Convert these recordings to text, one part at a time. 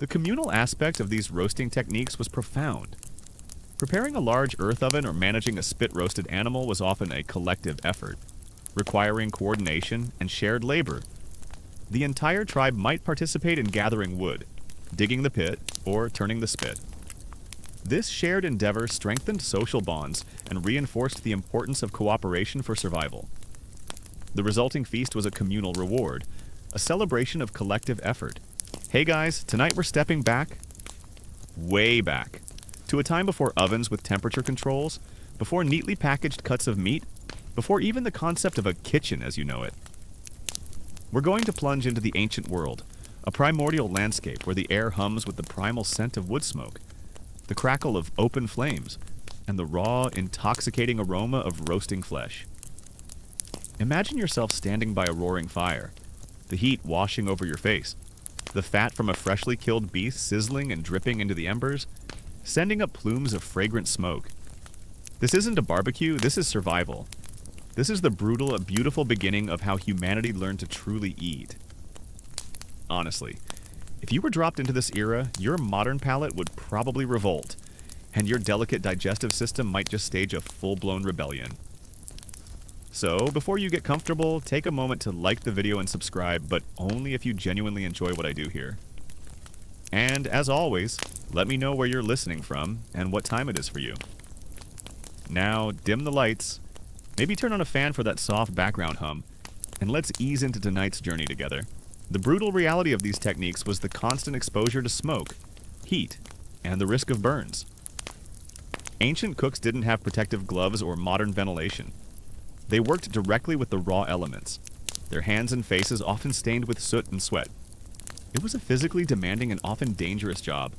The communal aspect of these roasting techniques was profound. Preparing a large earth oven or managing a spit-roasted animal was often a collective effort, requiring coordination and shared labor. The entire tribe might participate in gathering wood, digging the pit, or turning the spit. This shared endeavor strengthened social bonds and reinforced the importance of cooperation for survival. The resulting feast was a communal reward, a celebration of collective effort. Hey guys, tonight we're stepping back, way back, to a time before ovens with temperature controls, before neatly packaged cuts of meat, before even the concept of a kitchen as you know it. We're going to plunge into the ancient world, a primordial landscape where the air hums with the primal scent of wood smoke, the crackle of open flames, and the raw, intoxicating aroma of roasting flesh. Imagine yourself standing by a roaring fire, the heat washing over your face, the fat from a freshly killed beast sizzling and dripping into the embers, sending up plumes of fragrant smoke. This isn't a barbecue, this is survival. This is the brutal, beautiful beginning of how humanity learned to truly eat. Honestly, if you were dropped into this era, your modern palate would probably revolt, and your delicate digestive system might just stage a full-blown rebellion. So, before you get comfortable, take a moment to like the video and subscribe, but only if you genuinely enjoy what I do here. And, as always, let me know where you're listening from and what time it is for you. Now, dim the lights, maybe turn on a fan for that soft background hum, and let's ease into tonight's journey together. The brutal reality of these techniques was the constant exposure to smoke, heat, and the risk of burns. Ancient cooks didn't have protective gloves or modern ventilation. They worked directly with the raw elements, their hands and faces often stained with soot and sweat. It was a physically demanding and often dangerous job,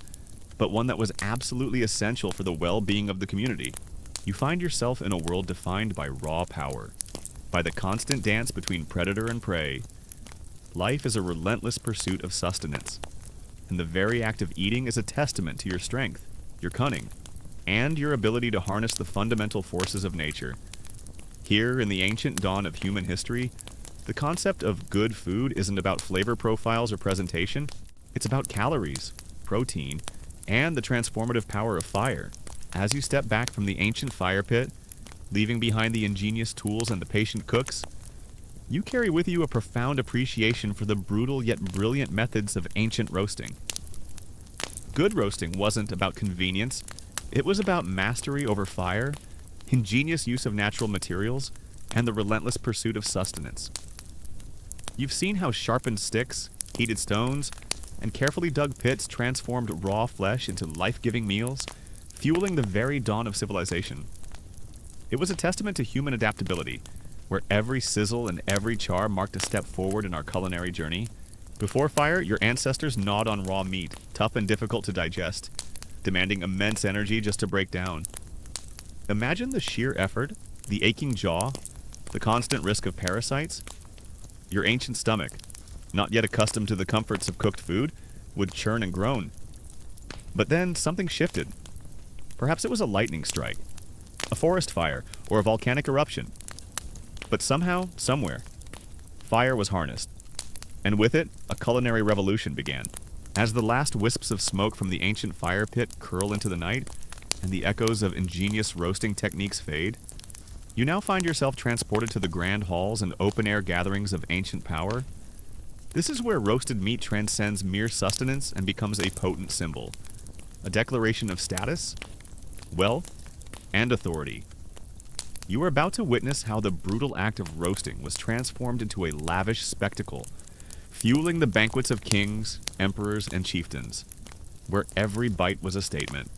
but one that was absolutely essential for the well-being of the community. You find yourself in a world defined by raw power, by the constant dance between predator and prey. Life is a relentless pursuit of sustenance, and the very act of eating is a testament to your strength, your cunning, and your ability to harness the fundamental forces of nature. Here, in the ancient dawn of human history, the concept of good food isn't about flavor profiles or presentation. It's about calories, protein, and the transformative power of fire. As you step back from the ancient fire pit, leaving behind the ingenious tools and the patient cooks, you carry with you a profound appreciation for the brutal yet brilliant methods of ancient roasting. Good roasting wasn't about convenience. It was about mastery over fire, ingenious use of natural materials, and the relentless pursuit of sustenance. You've seen how sharpened sticks, heated stones, and carefully dug pits transformed raw flesh into life-giving meals, fueling the very dawn of civilization. It was a testament to human adaptability, where every sizzle and every char marked a step forward in our culinary journey. Before fire, your ancestors gnawed on raw meat, tough and difficult to digest, demanding immense energy just to break down. Imagine the sheer effort, the aching jaw, the constant risk of parasites. Your ancient stomach, not yet accustomed to the comforts of cooked food, would churn and groan. But then something shifted. Perhaps it was a lightning strike, a forest fire, or a volcanic eruption. But somehow, somewhere, fire was harnessed. And with it, a culinary revolution began. As the last wisps of smoke from the ancient fire pit curl into the night, and the echoes of ingenious roasting techniques fade, you now find yourself transported to the grand halls and open-air gatherings of ancient power. This is where roasted meat transcends mere sustenance and becomes a potent symbol, a declaration of status, wealth, and authority. You are about to witness how the brutal act of roasting was transformed into a lavish spectacle, fueling the banquets of kings, emperors, and chieftains, where every bite was a statement.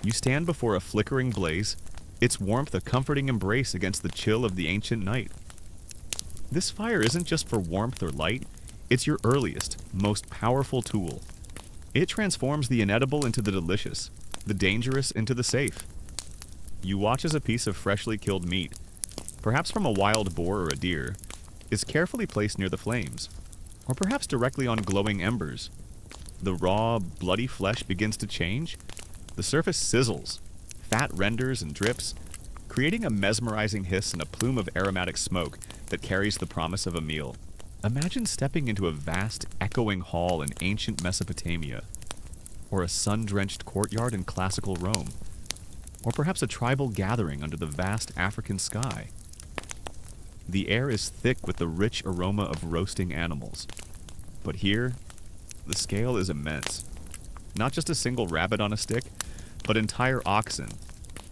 You stand before a flickering blaze, its warmth a comforting embrace against the chill of the ancient night. This fire isn't just for warmth or light, it's your earliest, most powerful tool. It transforms the inedible into the delicious, the dangerous into the safe. You watch as a piece of freshly killed meat, perhaps from a wild boar or a deer, is carefully placed near the flames, or perhaps directly on glowing embers. The raw, bloody flesh begins to change. The surface sizzles, fat renders and drips, creating a mesmerizing hiss and a plume of aromatic smoke that carries the promise of a meal. Imagine stepping into a vast, echoing hall in ancient Mesopotamia. or a sun-drenched courtyard in classical Rome, or perhaps a tribal gathering under the vast African sky. The air is thick with the rich aroma of roasting animals. But here, the scale is immense. Not just a single rabbit on a stick, but entire oxen,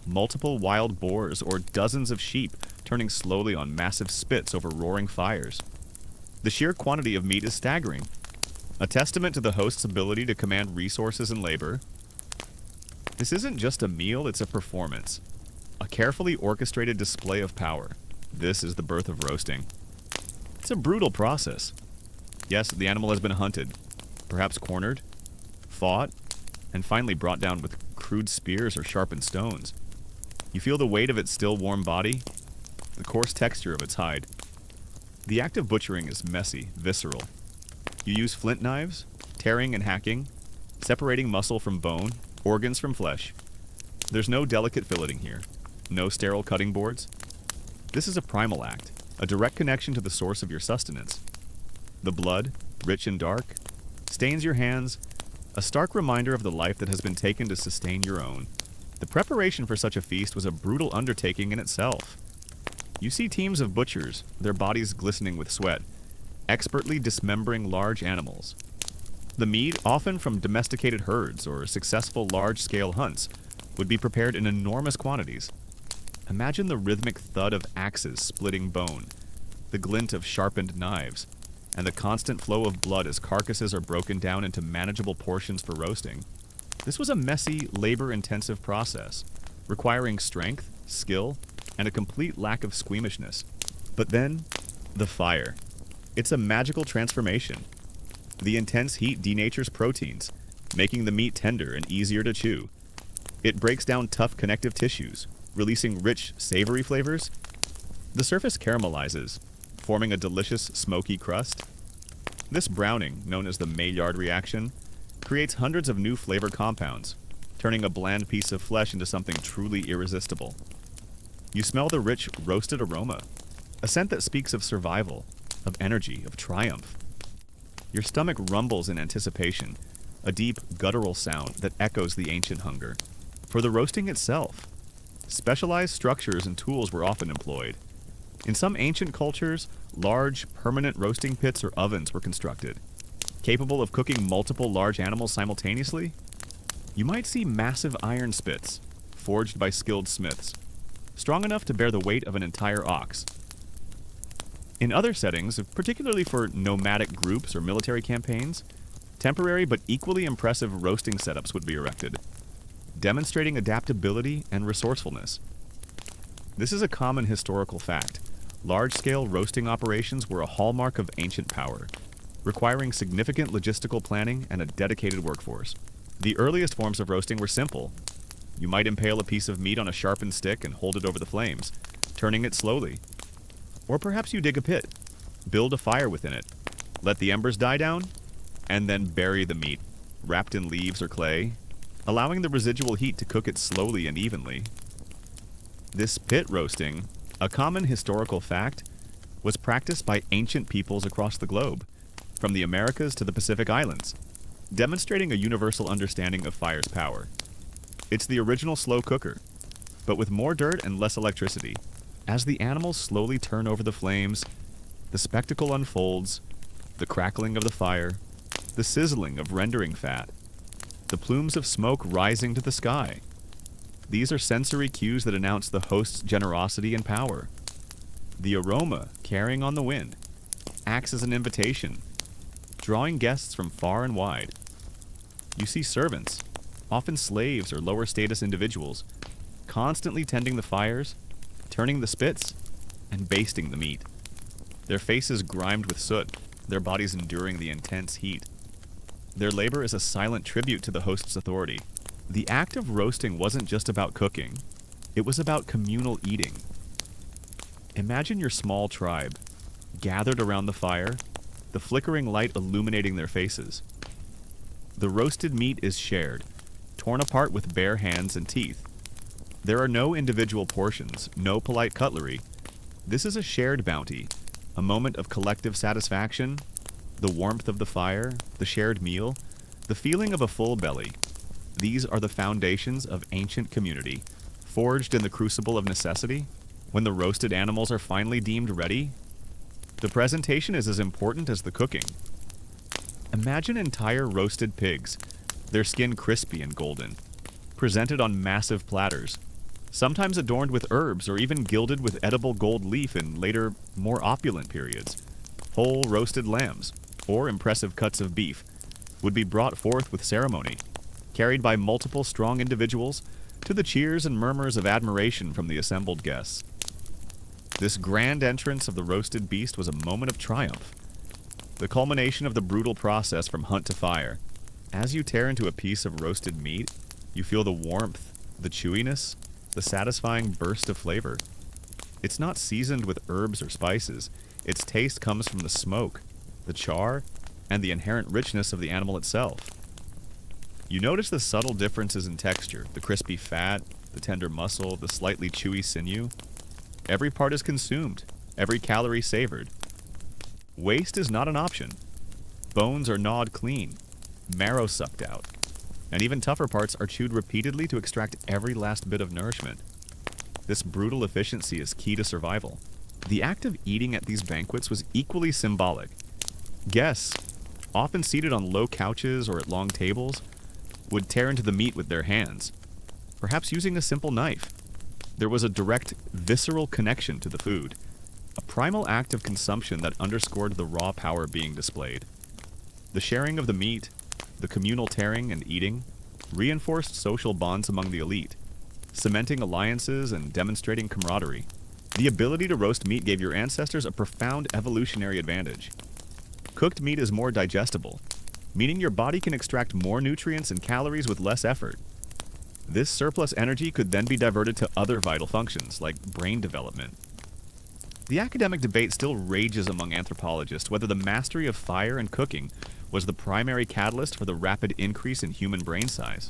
multiple wild boars, or dozens of sheep turning slowly on massive spits over roaring fires. The sheer quantity of meat is staggering, a testament to the host's ability to command resources and labor. This isn't just a meal, it's a performance, a carefully orchestrated display of power. This is the birth of roasting. It's a brutal process. Yes, the animal has been hunted, perhaps cornered, fought, and finally brought down with crude spears or sharpened stones. You feel the weight of its still warm body, the coarse texture of its hide. The act of butchering is messy, visceral. You use flint knives, tearing and hacking, separating muscle from bone, organs from flesh. There's no delicate filleting here, no sterile cutting boards. This is a primal act, a direct connection to the source of your sustenance. The blood, rich and dark, stains your hands, a stark reminder of the life that has been taken to sustain your own. The preparation for such a feast was a brutal undertaking in itself. You see teams of butchers, their bodies glistening with sweat, expertly dismembering large animals. The meat, often from domesticated herds or successful large-scale hunts, would be prepared in enormous quantities. Imagine the rhythmic thud of axes splitting bone, the glint of sharpened knives, and the constant flow of blood as carcasses are broken down into manageable portions for roasting. This was a messy, labor-intensive process, requiring strength, skill, and a complete lack of squeamishness. But then, the fire. It's a magical transformation. The intense heat denatures proteins, making the meat tender and easier to chew. It breaks down tough connective tissues, releasing rich, savory flavors. The surface caramelizes, forming a delicious, smoky crust. This browning, known as the Maillard reaction, creates hundreds of new flavor compounds, turning a bland piece of flesh into something truly irresistible. You smell the rich, roasted aroma, a scent that speaks of survival, of energy, of triumph. Your stomach rumbles in anticipation, a deep, guttural sound that echoes the ancient hunger. For the roasting itself, specialized structures and tools were often employed. In some ancient cultures, large, permanent roasting pits or ovens were constructed, capable of cooking multiple large animals simultaneously. You might see massive iron spits, forged by skilled smiths, strong enough to bear the weight of an entire ox. In other settings, particularly for nomadic groups or military campaigns, temporary but equally impressive roasting setups would be erected, demonstrating adaptability and resourcefulness. This is a common historical fact. Large-scale roasting operations were a hallmark of ancient power, requiring significant logistical planning and a dedicated workforce. The earliest forms of roasting were simple. You might impale a piece of meat on a sharpened stick and hold it over the flames, turning it slowly. Or perhaps you dig a pit, build a fire within it, let the embers die down, and then bury the meat, wrapped in leaves or clay, allowing the residual heat to cook it slowly and evenly. This pit roasting, a common historical fact, was practiced by ancient peoples across the globe, from the Americas to the Pacific Islands, demonstrating a universal understanding of fire's power. It's the original slow cooker, but with more dirt and less electricity. As the animals slowly turn over the flames, the spectacle unfolds, the crackling of the fire, the sizzling of rendering fat, the plumes of smoke rising to the sky. These are sensory cues that announce the host's generosity and power. The aroma, carrying on the wind, acts as an invitation, drawing guests from far and wide. You see servants, often slaves or lower status individuals, constantly tending the fires, turning the spits, and basting the meat. Their faces grimed with soot, their bodies enduring the intense heat. Their labor is a silent tribute to the host's authority. The act of roasting wasn't just about cooking, it was about communal eating. Imagine your small tribe, gathered around the fire, the flickering light illuminating their faces. The roasted meat is shared, torn apart with bare hands and teeth. There are no individual portions, no polite cutlery. This is a shared bounty, a moment of collective satisfaction, the warmth of the fire, the shared meal, the feeling of a full belly. These are the foundations of ancient community, forged in the crucible of necessity. When the roasted animals are finally deemed ready, the presentation is as important as the cooking. Imagine entire roasted pigs, their skin crispy and golden, presented on massive platters, sometimes adorned with herbs or even gilded with edible gold leaf in later, more opulent periods. Whole roasted lambs, or impressive cuts of beef, would be brought forth with ceremony, carried by multiple strong individuals to the cheers and murmurs of admiration from the assembled guests. This grand entrance of the roasted beast was a moment of triumph, the culmination of the brutal process from hunt to fire. As you tear into a piece of roasted meat, you feel the warmth, the chewiness, the satisfying burst of flavor. It's not seasoned with herbs or spices. Its taste comes from the smoke, the char, and the inherent richness of the animal itself. You notice the subtle differences in texture, the crispy fat, the tender muscle, the slightly chewy sinew. Every part is consumed, every calorie savored. Waste is not an option. Bones are gnawed clean, marrow sucked out, and even tougher parts are chewed repeatedly to extract every last bit of nourishment. This brutal efficiency is key to survival. The act of eating at these banquets was equally symbolic. Guests, often seated on low couches or at long tables, would tear into the meat with their hands, perhaps using a simple knife. There was a direct, visceral connection to the food, a primal act of consumption that underscored the raw power being displayed. The sharing of the meat, the communal tearing and eating, reinforced social bonds among the elite, cementing alliances and demonstrating camaraderie. The ability to roast meat gave your ancestors a profound evolutionary advantage. Cooked meat is more digestible, meaning your body can extract more nutrients and calories with less effort. This surplus energy could then be diverted to other vital functions, like brain development. The academic debate still rages among anthropologists whether the mastery of fire and cooking was the primary catalyst for the rapid increase in human brain size.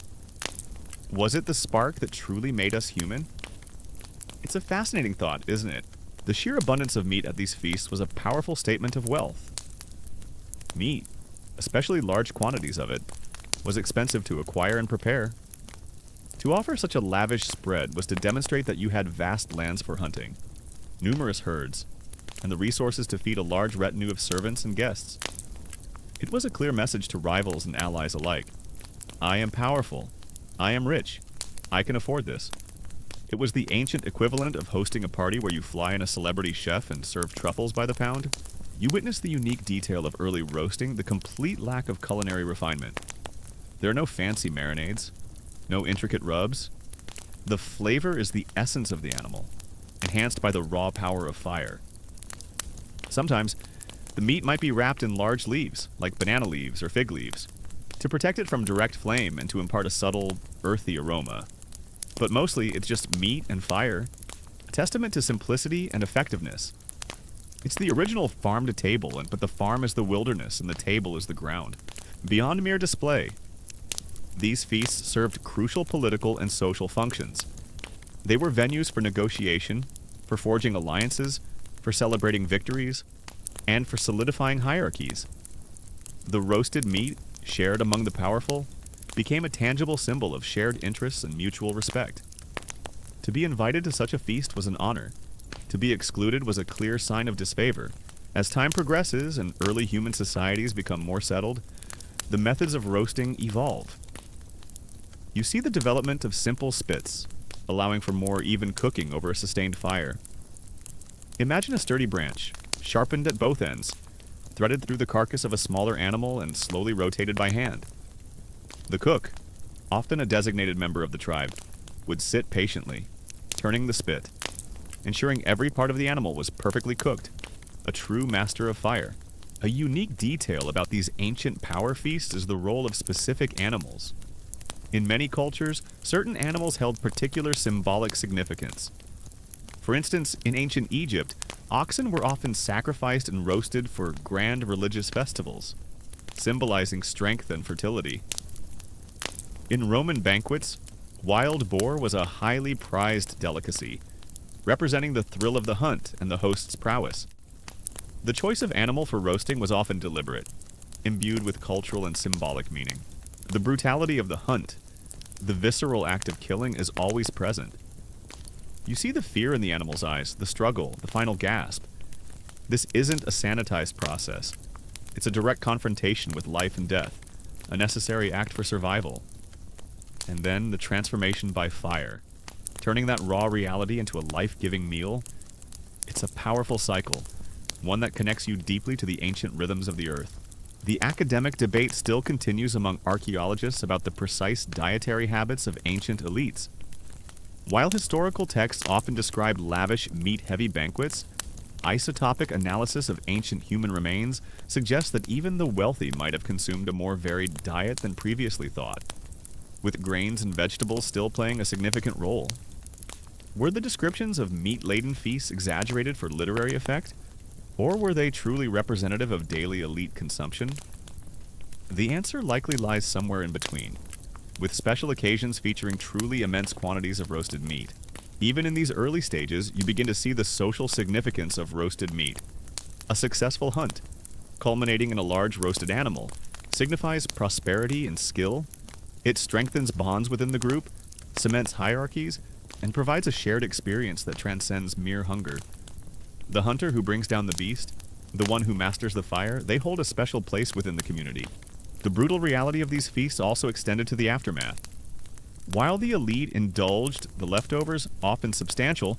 Was it the spark that truly made us human? It's a fascinating thought, isn't it? The sheer abundance of meat at these feasts was a powerful statement of wealth. Meat, especially large quantities of it, was expensive to acquire and prepare. To offer such a lavish spread was to demonstrate that you had vast lands for hunting, numerous herds, and the resources to feed a large retinue of servants and guests. It was a clear message to rivals and allies alike. I am powerful. I am rich. I can afford this. It was the ancient equivalent of hosting a party where you fly in a celebrity chef and serve truffles by the pound. You witness the unique detail of early roasting, the complete lack of culinary refinement. There are no fancy marinades, no intricate rubs. The flavor is the essence of the animal, enhanced by the raw power of fire. Sometimes, the meat might be wrapped in large leaves, like banana leaves or fig leaves, to protect it from direct flame and to impart a subtle, earthy aroma. But mostly, it's just meat and fire, a testament to simplicity and effectiveness. It's the original farm to table, but the farm is the wilderness and the table is the ground. Beyond mere display, these feasts served crucial political and social functions. They were venues for negotiation, for forging alliances, for celebrating victories, and for solidifying hierarchies. The roasted meat, shared among the powerful, became a tangible symbol of shared interests and mutual respect. To be invited to such a feast was an honor. To be excluded was a clear sign of disfavor. As time progresses and early human societies become more settled, the methods of roasting evolve. You see the development of simple spits, allowing for more even cooking over a sustained fire. Imagine a sturdy branch, sharpened at both ends, threaded through the carcass of a smaller animal and slowly rotated by hand. The cook, often a designated member of the tribe, would sit patiently, turning the spit, ensuring every part of the animal was perfectly cooked, a true master of fire. A unique detail about these ancient power feasts is the role of specific animals. In many cultures, certain animals held particular symbolic significance. For instance, in ancient Egypt, oxen were often sacrificed and roasted for grand religious festivals, symbolizing strength and fertility. In Roman banquets, wild boar was a highly prized delicacy, representing the thrill of the hunt and the host's prowess. The choice of animal for roasting was often deliberate, imbued with cultural and symbolic meaning. The brutality of the hunt, The visceral act of killing is always present. You see the fear in the animal's eyes, the struggle, the final gasp. This isn't a sanitized process. It's a direct confrontation with life and death, a necessary act for survival. And then the transformation by fire, turning that raw reality into a life-giving meal. It's a powerful cycle, one that connects you deeply to the ancient rhythms of the earth. The academic debate still continues among archaeologists about the precise dietary habits of ancient elites. While historical texts often describe lavish, meat-heavy banquets, isotopic analysis of ancient human remains suggests that even the wealthy might have consumed a more varied diet than previously thought, with grains and vegetables still playing a significant role. Were the descriptions of meat-laden feasts exaggerated for literary effect, or were they truly representative of daily elite consumption? The answer likely lies somewhere in between, with special occasions featuring truly immense quantities of roasted meat. Even in these early stages, you begin to see the social significance of roasted meat. A successful hunt, culminating in a large roasted animal, signifies prosperity and skill. It strengthens bonds within the group, cements hierarchies, and provides a shared experience that transcends mere hunger. The hunter who brings down the beast, the one who masters the fire, they hold a special place within the community. The brutal reality of these feasts also extended to the aftermath. While the elite indulged, the leftovers, often substantial,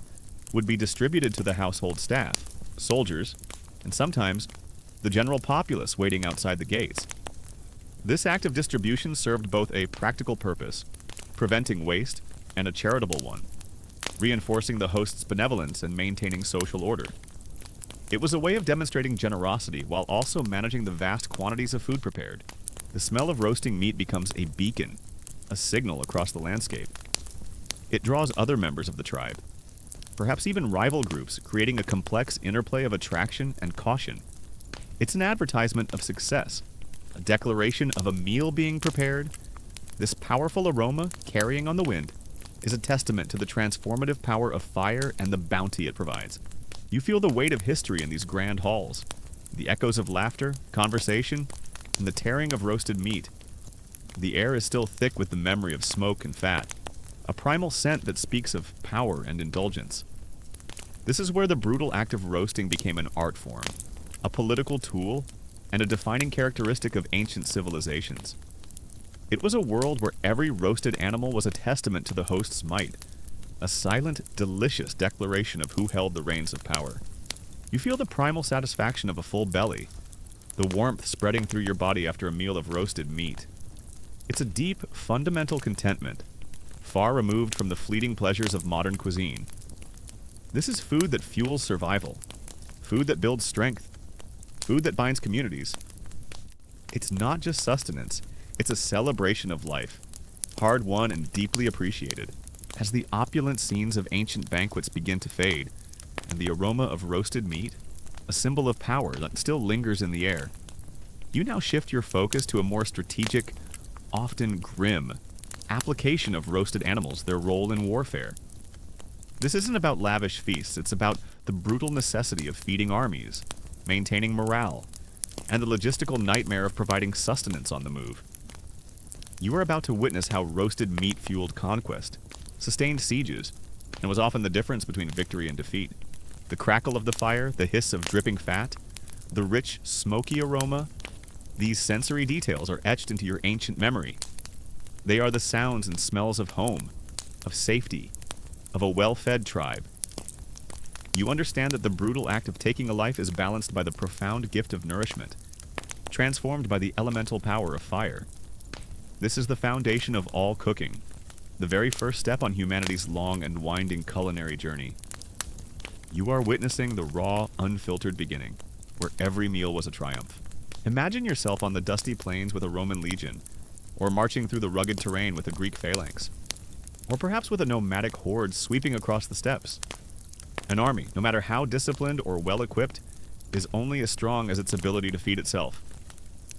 would be distributed to the household staff, soldiers, and sometimes the general populace waiting outside the gates. This act of distribution served both a practical purpose, preventing waste, and a charitable one, reinforcing the host's benevolence and maintaining social order. It was a way of demonstrating generosity while also managing the vast quantities of food prepared. The smell of roasting meat becomes a beacon, a signal across the landscape. It draws other members of the tribe, perhaps even rival groups, creating a complex interplay of attraction and caution. It's an advertisement of success, a declaration of a meal being prepared. This powerful aroma, carrying on the wind, is a testament to the transformative power of fire and the bounty it provides. You feel the weight of history in these grand halls, the echoes of laughter, conversation, and the tearing of roasted meat. The air is still thick with the memory of smoke and fat, a primal scent that speaks of power and indulgence. This is where the brutal act of roasting became an art form, a political tool, and a defining characteristic of ancient civilizations. It was a world where every roasted animal was a testament to the host's might, a silent, delicious declaration of who held the reins of power. You feel the primal satisfaction of a full belly, the warmth spreading through your body after a meal of roasted meat. It's a deep, fundamental contentment, far removed from the fleeting pleasures of modern cuisine. This is food that fuels survival, food that builds strength, food that binds communities. It's not just sustenance, it's a celebration of life, hard-won and deeply appreciated. As the opulent scenes of ancient banquets begin to fade, and the aroma of roasted meat, a symbol of power that still lingers in the air, you now shift your focus to a more strategic, often grim, application of roasted animals, their role in warfare. This isn't about lavish feasts, it's about the brutal necessity of feeding armies, maintaining morale, and the logistical nightmare of providing sustenance on the move. You are about to witness how roasted meat fueled conquest, sustained sieges, and was often the difference between victory and defeat. The crackle of the fire, the hiss of dripping fat, the rich, smoky aroma, these sensory details are etched into your ancient memory. They are the sounds and smells of home, of safety, of a well-fed tribe. You understand that the brutal act of taking a life is balanced by the profound gift of nourishment, transformed by the elemental power of fire. This is the foundation of all cooking, the very first step on humanity's long and winding culinary journey. You are witnessing the raw, unfiltered beginning, where every meal was a triumph. Imagine yourself on the dusty plains with a Roman legion, or marching through the rugged terrain with a Greek phalanx, or perhaps with a nomadic horde sweeping across the steppes. An army, no matter how disciplined or well-equipped, is only as strong as its ability to feed itself.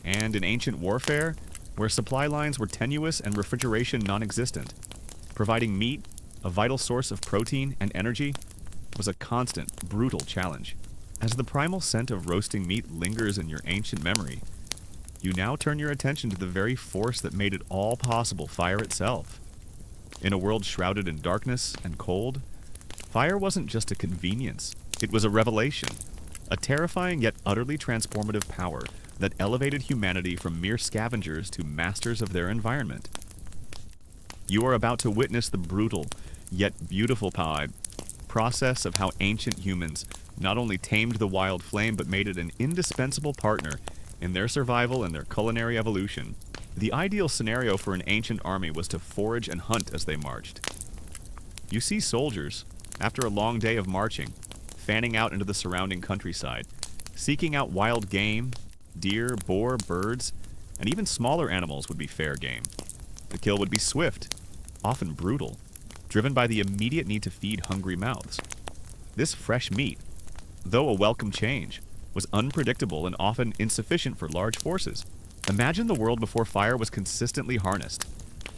And in ancient warfare, where supply lines were tenuous and refrigeration non-existent, providing meat, a vital source of protein and energy, was a constant, brutal challenge. As the primal scent of roasting meat lingers in your ancient memory, you now turn your attention to the very force that made it all possible, fire itself. In a world shrouded in darkness and cold, fire wasn't just a convenience, it was a revelation, a terrifying yet utterly transformative power that elevated humanity from mere scavengers to masters of their environment. You are about to witness the brutal, yet beautiful process of how ancient humans not only tamed the wild flame but made it an indispensable partner in their survival and their culinary evolution. The ideal scenario for an ancient army was to forage and hunt as they marched. You see soldiers, after a long day of marching, fanning out into the surrounding countryside, seeking out wild game, deer, boar, birds, and even smaller animals would be fair game. The kill would be swift, often brutal, driven by the immediate need to feed hungry mouths. This fresh meat, though a welcome change, was unpredictable and often insufficient for large forces. Imagine the world before fire was consistently harnessed.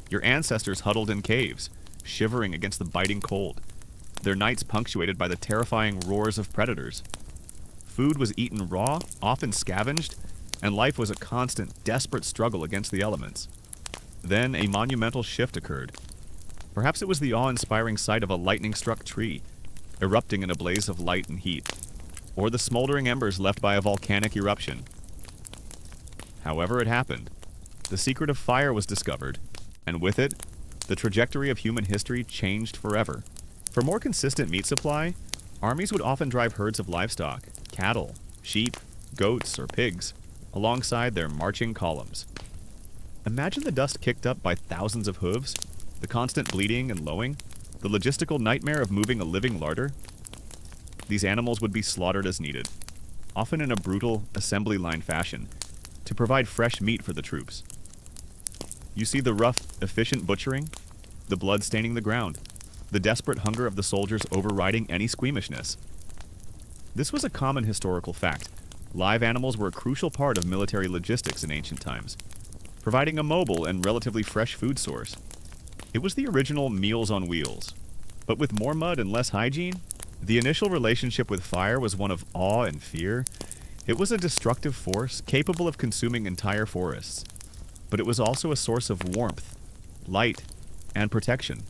Your ancestors huddled in caves, shivering against the biting cold, their nights punctuated by the terrifying roars of predators. Food was eaten raw, often scavenged, and life was a constant, desperate struggle against the elements. Then a monumental shift occurred. Perhaps it was the awe-inspiring sight of a lightning-struck tree, erupting in a blaze of light and heat, or the smoldering embers left by a volcanic eruption. However it happened, the secret of fire was discovered, and with it, the trajectory of human history changed forever. For more consistent meat supply, armies would often drive herds of livestock, cattle, sheep, goats, or pigs, alongside their marching columns. Imagine the dust kicked up by thousands of hooves, the constant bleeding and lowing, the logistical nightmare of moving a living larder. These animals would be slaughtered as needed, often in a brutal assembly line fashion, to provide fresh meat for the troops. You see the rough, efficient butchering, the blood staining the ground, the desperate hunger of the soldiers overriding any squeamishness. This was a common historical fact. Live animals were a crucial part of military logistics in ancient times, providing a mobile and relatively fresh food source. It was the original meals on wheels, but with more mud and less hygiene. The initial relationship with fire was one of awe and fear. It was a destructive force capable of consuming entire forests, but it was also a source of warmth, light, and protection.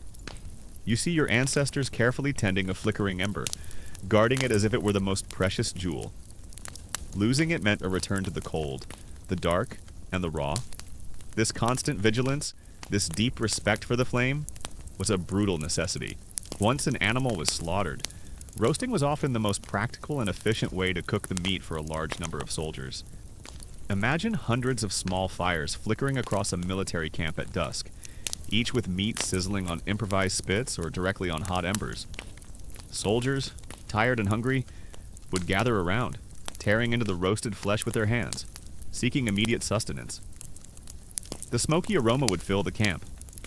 You see your ancestors carefully tending a flickering ember, guarding it as if it were the most precious jewel. Losing it meant a return to the cold, the dark, and the raw. This constant vigilance, this deep respect for the flame, was a brutal necessity. Once an animal was slaughtered, roasting was often the most practical and efficient way to cook the meat for a large number of soldiers. Imagine hundreds of small fires flickering across a military camp at dusk, each with meat sizzling on improvised spits or directly on hot embers. Soldiers, tired and hungry, would gather around, tearing into the roasted flesh with their hands, seeking immediate sustenance. The smoky aroma would fill the camp,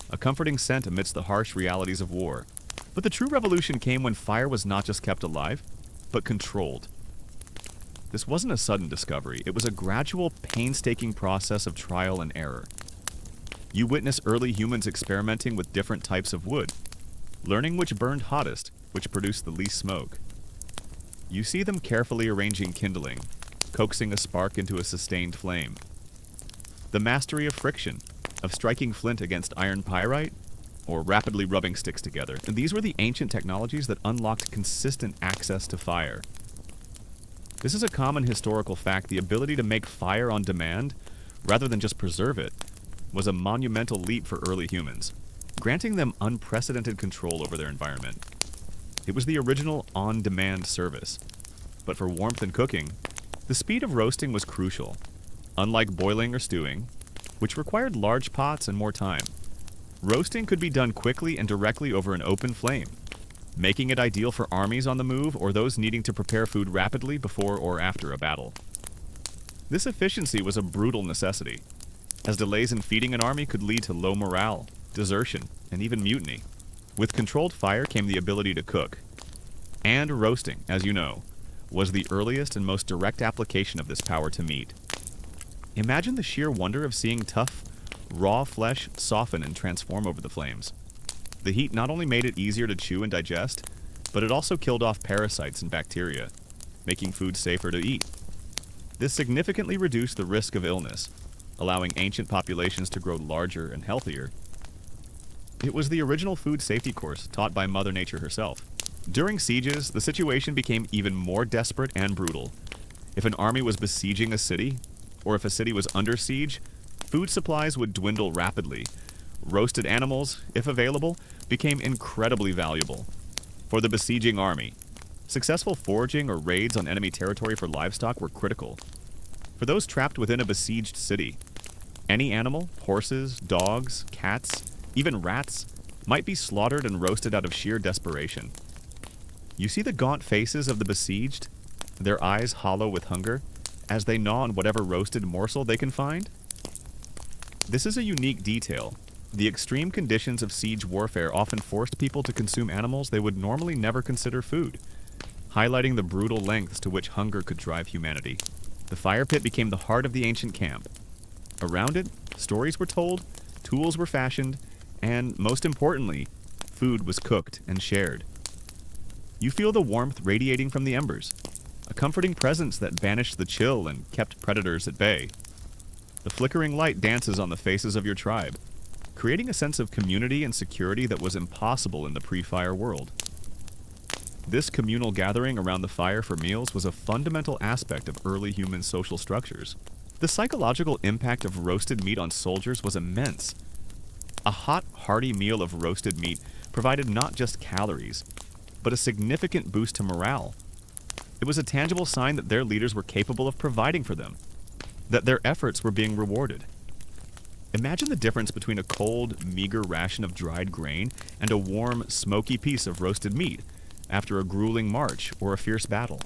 a comforting scent amidst the harsh realities of war. But the true revolution came when fire was not just kept alive, but controlled. This wasn't a sudden discovery. It was a gradual, painstaking process of trial and error. You witness early humans experimenting with different types of wood, learning which burned hottest, which produced the least smoke. You see them carefully arranging kindling, coaxing a spark into a sustained flame. The mastery of friction, of striking flint against iron pyrite, or rapidly rubbing sticks together. And these were the ancient technologies that unlocked consistent access to fire. This is a common historical fact. The ability to make fire on demand, rather than just preserve it, was a monumental leap for early humans, granting them unprecedented control over their environment. It was the original on-demand service. But for warmth and cooking, the speed of roasting was crucial. Unlike boiling or stewing, which required large pots and more time, roasting could be done quickly and directly over an open flame, making it ideal for armies on the move or those needing to prepare food rapidly before or after a battle. This efficiency was a brutal necessity, as delays in feeding an army could lead to low morale, desertion, and even mutiny. With controlled fire came the ability to cook. And roasting, as you know, was the earliest and most direct application of this power to meat. Imagine the sheer wonder of seeing tough, raw flesh soften and transform over the flames. The heat not only made it easier to chew and digest, but it also killed off parasites and bacteria, making food safer to eat. This significantly reduced the risk of illness, allowing ancient populations to grow larger and healthier. It was the original food safety course taught by Mother Nature herself. During sieges, the situation became even more desperate and brutal. If an army was besieging a city, or if a city was under siege, food supplies would dwindle rapidly. Roasted animals, if available, became incredibly valuable. For the besieging army, successful foraging or raids on enemy territory for livestock were critical. For those trapped within a besieged city, any animal, horses, dogs, cats, even rats, might be slaughtered and roasted out of sheer desperation. You see the gaunt faces of the besieged, their eyes hollow with hunger, as they gnaw on whatever roasted morsel they can find? This is a unique detail. The extreme conditions of siege warfare often forced people to consume animals they would normally never consider food, highlighting the brutal lengths to which hunger could drive humanity. The fire pit became the heart of the ancient camp. Around it, stories were told, tools were fashioned, and, most importantly, food was cooked and shared. You feel the warmth radiating from the embers, a comforting presence that banished the chill and kept predators at bay. The flickering light dances on the faces of your tribe, creating a sense of community and security that was impossible in the pre-fire world. This communal gathering around the fire for meals was a fundamental aspect of early human social structures. The psychological impact of roasted meat on soldiers was immense. A hot, hearty meal of roasted meat provided not just calories, but a significant boost to morale. It was a tangible sign that their leaders were capable of providing for them, that their efforts were being rewarded. Imagine the difference between a cold, meager ration of dried grain and a warm, smoky piece of roasted meat after a grueling march or a fierce battle.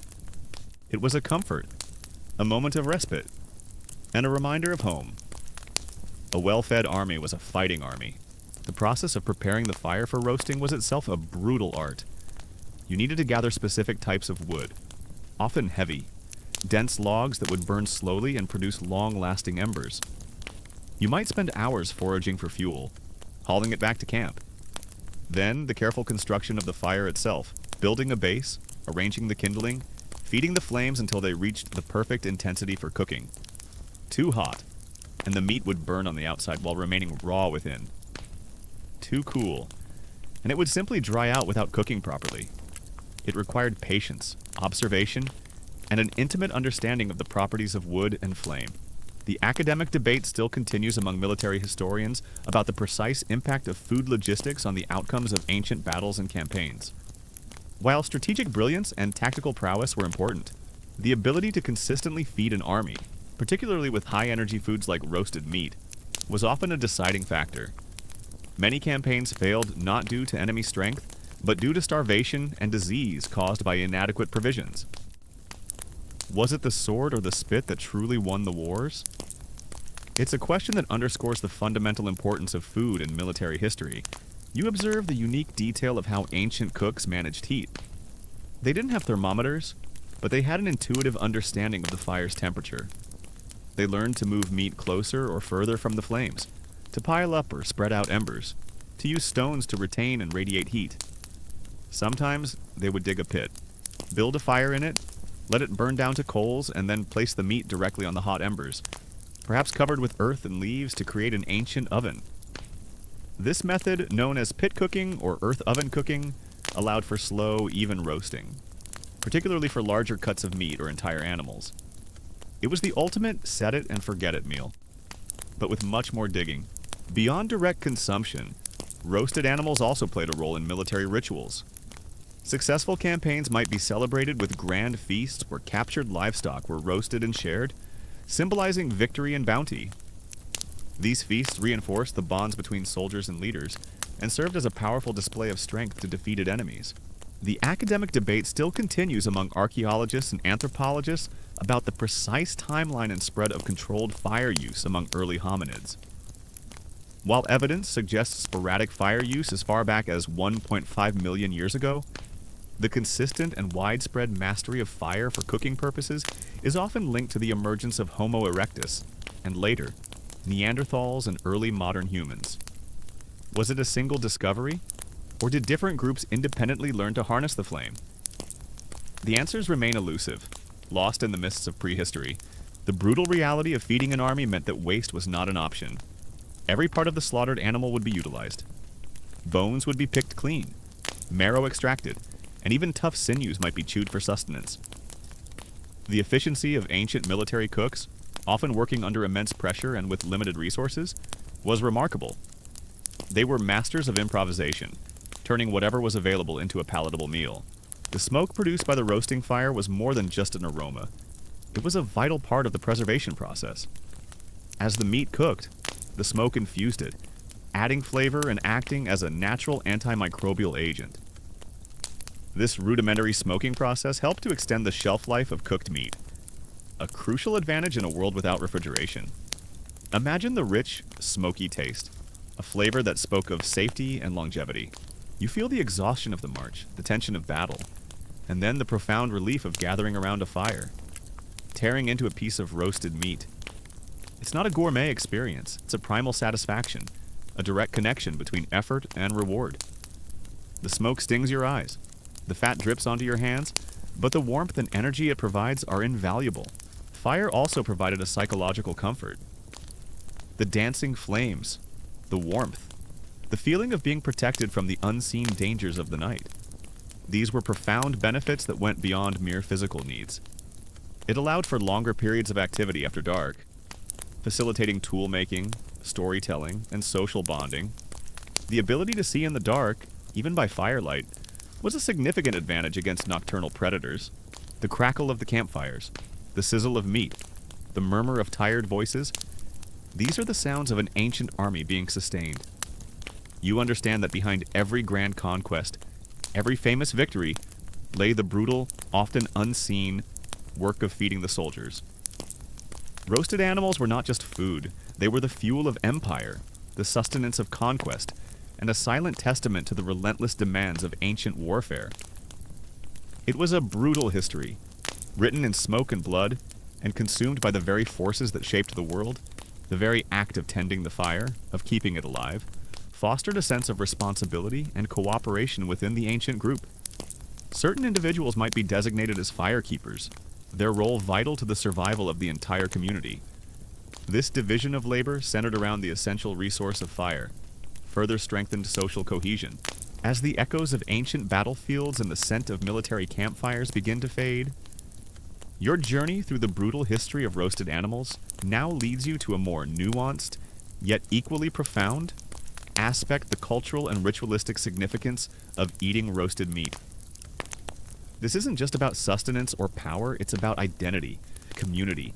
It was a comfort, a moment of respite, and a reminder of home. A well-fed army was a fighting army. The process of preparing the fire for roasting was itself a brutal art. You needed to gather specific types of wood, often heavy, dense logs that would burn slowly and produce long-lasting embers. You might spend hours foraging for fuel, hauling it back to camp. Then, the careful construction of the fire itself, building a base, arranging the kindling, feeding the flames until they reached the perfect intensity for cooking. Too hot, and the meat would burn on the outside while remaining raw within. Too cool, and it would simply dry out without cooking properly. It required patience, observation, and an intimate understanding of the properties of wood and flame. The academic debate still continues among military historians about the precise impact of food logistics on the outcomes of ancient battles and campaigns. While strategic brilliance and tactical prowess were important, the ability to consistently feed an army, particularly with high-energy foods like roasted meat, was often a deciding factor. Many campaigns failed not due to enemy strength, but due to starvation and disease caused by inadequate provisions. Was it the sword or the spit that truly won the wars? It's a question that underscores the fundamental importance of food in military history. You observe the unique detail of how ancient cooks managed heat. They didn't have thermometers, but they had an intuitive understanding of the fire's temperature. They learned to move meat closer or further from the flames, to pile up or spread out embers, to use stones to retain and radiate heat. Sometimes they would dig a pit, build a fire in it, let it burn down to coals, and then place the meat directly on the hot embers, perhaps covered with earth and leaves to create an ancient oven. This method, known as pit cooking or earth oven cooking, allowed for slow, even roasting, particularly for larger cuts of meat or entire animals. It was the ultimate set-it-and-forget-it meal, but with much more digging. Beyond direct consumption, roasted animals also played a role in military rituals. Successful campaigns might be celebrated with grand feasts where captured livestock were roasted and shared, symbolizing victory and bounty. These feasts reinforced the bonds between soldiers and leaders, and served as a powerful display of strength to defeated enemies. The academic debate still continues among archaeologists and anthropologists about the precise timeline and spread of controlled fire use among early hominids. While evidence suggests sporadic fire use as far back as 1.5 million years ago, the consistent and widespread mastery of fire for cooking purposes is often linked to the emergence of Homo erectus, and later, Neanderthals and early modern humans. Was it a single discovery, or did different groups independently learn to harness the flame? The answers remain elusive, lost in the mists of prehistory. The brutal reality of feeding an army meant that waste was not an option. Every part of the slaughtered animal would be utilized. Bones would be picked clean, marrow extracted, and even tough sinews might be chewed for sustenance. The efficiency of ancient military cooks, often working under immense pressure and with limited resources, was remarkable. They were masters of improvisation, turning whatever was available into a palatable meal. The smoke produced by the roasting fire was more than just an aroma. It was a vital part of the preservation process. As the meat cooked, the smoke infused it, adding flavor and acting as a natural antimicrobial agent. This rudimentary smoking process helped to extend the shelf life of cooked meat, a crucial advantage in a world without refrigeration. Imagine the rich, smoky taste, a flavor that spoke of safety and longevity. You feel the exhaustion of the march, the tension of battle, and then the profound relief of gathering around a fire, tearing into a piece of roasted meat. It's not a gourmet experience, it's a primal satisfaction, a direct connection between effort and reward. The smoke stings your eyes, the fat drips onto your hands, but the warmth and energy it provides are invaluable. Fire also provided a psychological comfort. The dancing flames, the warmth, the feeling of being protected from the unseen dangers of the night. These were profound benefits that went beyond mere physical needs. It allowed for longer periods of activity after dark, facilitating tool making, storytelling, and social bonding. The ability to see in the dark, even by firelight, was a significant advantage against nocturnal predators. The crackle of the campfires, the sizzle of meat, the murmur of tired voices, these are the sounds of an ancient army being sustained. You understand that behind every grand conquest, every famous victory, lay the brutal, often unseen, work of feeding the soldiers. Roasted animals were not just food, they were the fuel of empire, the sustenance of conquest, and a silent testament to the relentless demands of ancient warfare. It was a brutal history, written in smoke and blood, and consumed by the very forces that shaped the world. The very act of tending the fire, of keeping it alive, fostered a sense of responsibility and cooperation within the ancient group. Certain individuals might be designated as firekeepers, their role vital to the survival of the entire community. This division of labor, centered around the essential resource of fire, further strengthened social cohesion. As the echoes of ancient battlefields and the scent of military campfires begin to fade, your journey through the brutal history of roasted animals now leads you to a more nuanced, yet equally profound, aspect: the cultural and ritualistic significance of eating roasted meat. This isn't just about sustenance or power, it's about identity, community,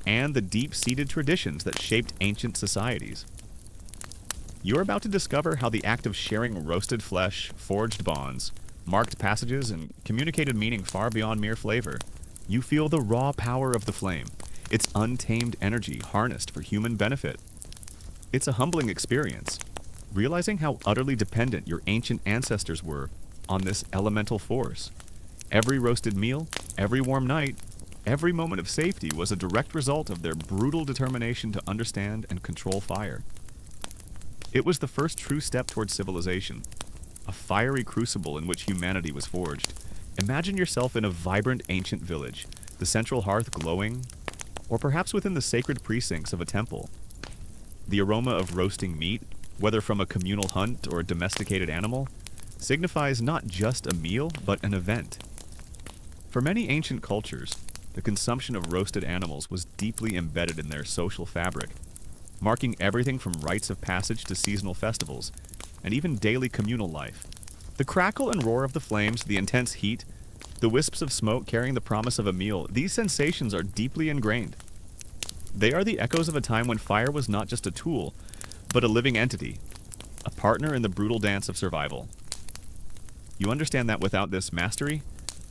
and the deep-seated traditions that shaped ancient societies. You're about to discover how the act of sharing roasted flesh forged bonds, marked passages, and communicated meaning far beyond mere flavor. You feel the raw power of the flame, its untamed energy harnessed for human benefit. It's a humbling experience, realizing how utterly dependent your ancient ancestors were on this elemental force. Every roasted meal, every warm night, every moment of safety was a direct result of their brutal determination to understand and control fire. It was the first true step towards civilization, a fiery crucible in which humanity was forged. Imagine yourself in a vibrant ancient village, the central hearth glowing, or perhaps within the sacred precincts of a temple. The aroma of roasting meat, whether from a communal hunt or a domesticated animal, signifies not just a meal, but an event. For many ancient cultures, the consumption of roasted animals was deeply embedded in their social fabric, marking everything from rites of passage to seasonal festivals, and even daily communal life. The crackle and roar of the flames, the intense heat, the wisps of smoke carrying the promise of a meal, these sensations are deeply ingrained. They are the echoes of a time when fire was not just a tool, but a living entity, a partner in the brutal dance of survival. You understand that without this mastery,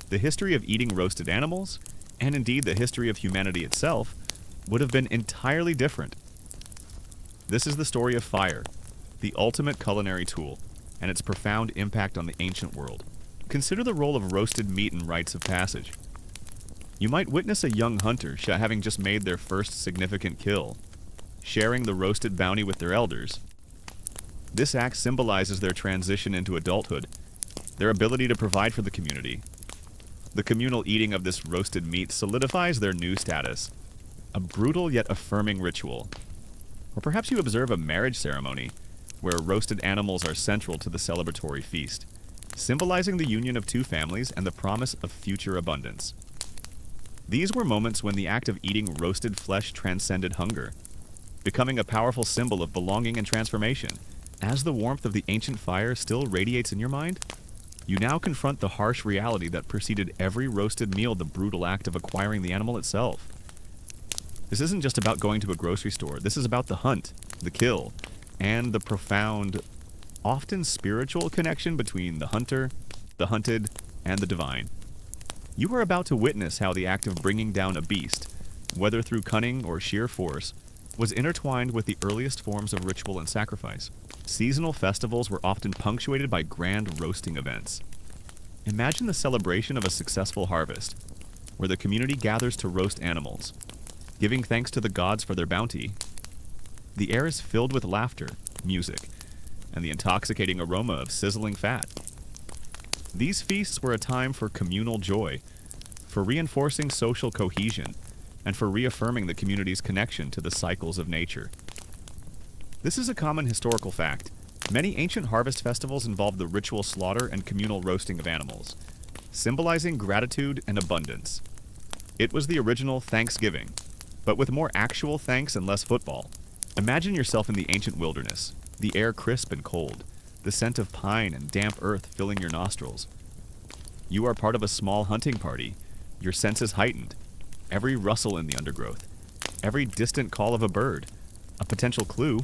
the history of eating roasted animals, and indeed the history of humanity itself, would have been entirely different. This is the story of fire, the ultimate culinary tool, and its profound impact on the ancient world. Consider the role of roasted meat in rites of passage. You might witness a young hunter having just made their first significant kill, sharing the roasted bounty with their elders. This act symbolizes their transition into adulthood, their ability to provide for the community. The communal eating of this roasted meat solidifies their new status, a brutal yet affirming ritual. Or perhaps you observe a marriage ceremony, where roasted animals are central to the celebratory feast, symbolizing the union of two families and the promise of future abundance. These were moments when the act of eating roasted flesh transcended hunger, becoming a powerful symbol of belonging and transformation. As the warmth of the ancient fire still radiates in your mind, you now confront the harsh reality that preceded every roasted meal, the brutal act of acquiring the animal itself. This isn't just about going to a grocery store. This is about the hunt, the kill, and the profound, often spiritual connection between the hunter, the hunted, and the divine. You are about to witness how the act of bringing down a beast, whether through cunning or sheer force, was intertwined with the earliest forms of ritual and sacrifice. Seasonal festivals were often punctuated by grand roasting events. Imagine the celebration of a successful harvest, where the community gathers to roast animals, giving thanks to the gods for their bounty. The air is filled with laughter, music, and the intoxicating aroma of sizzling fat. These feasts were a time for communal joy, for reinforcing social cohesion, and for reaffirming the community's connection to the cycles of nature. This is a common historical fact. Many ancient harvest festivals involved the ritual slaughter and communal roasting of animals, symbolizing gratitude and abundance. It was the original Thanksgiving, but with more actual thanks and less football. Imagine yourself in the ancient wilderness, the air crisp and cold, the scent of pine and damp earth filling your nostrils. You are part of a small hunting party, your senses heightened, every rustle in the undergrowth, every distant call of a bird, a potential clue.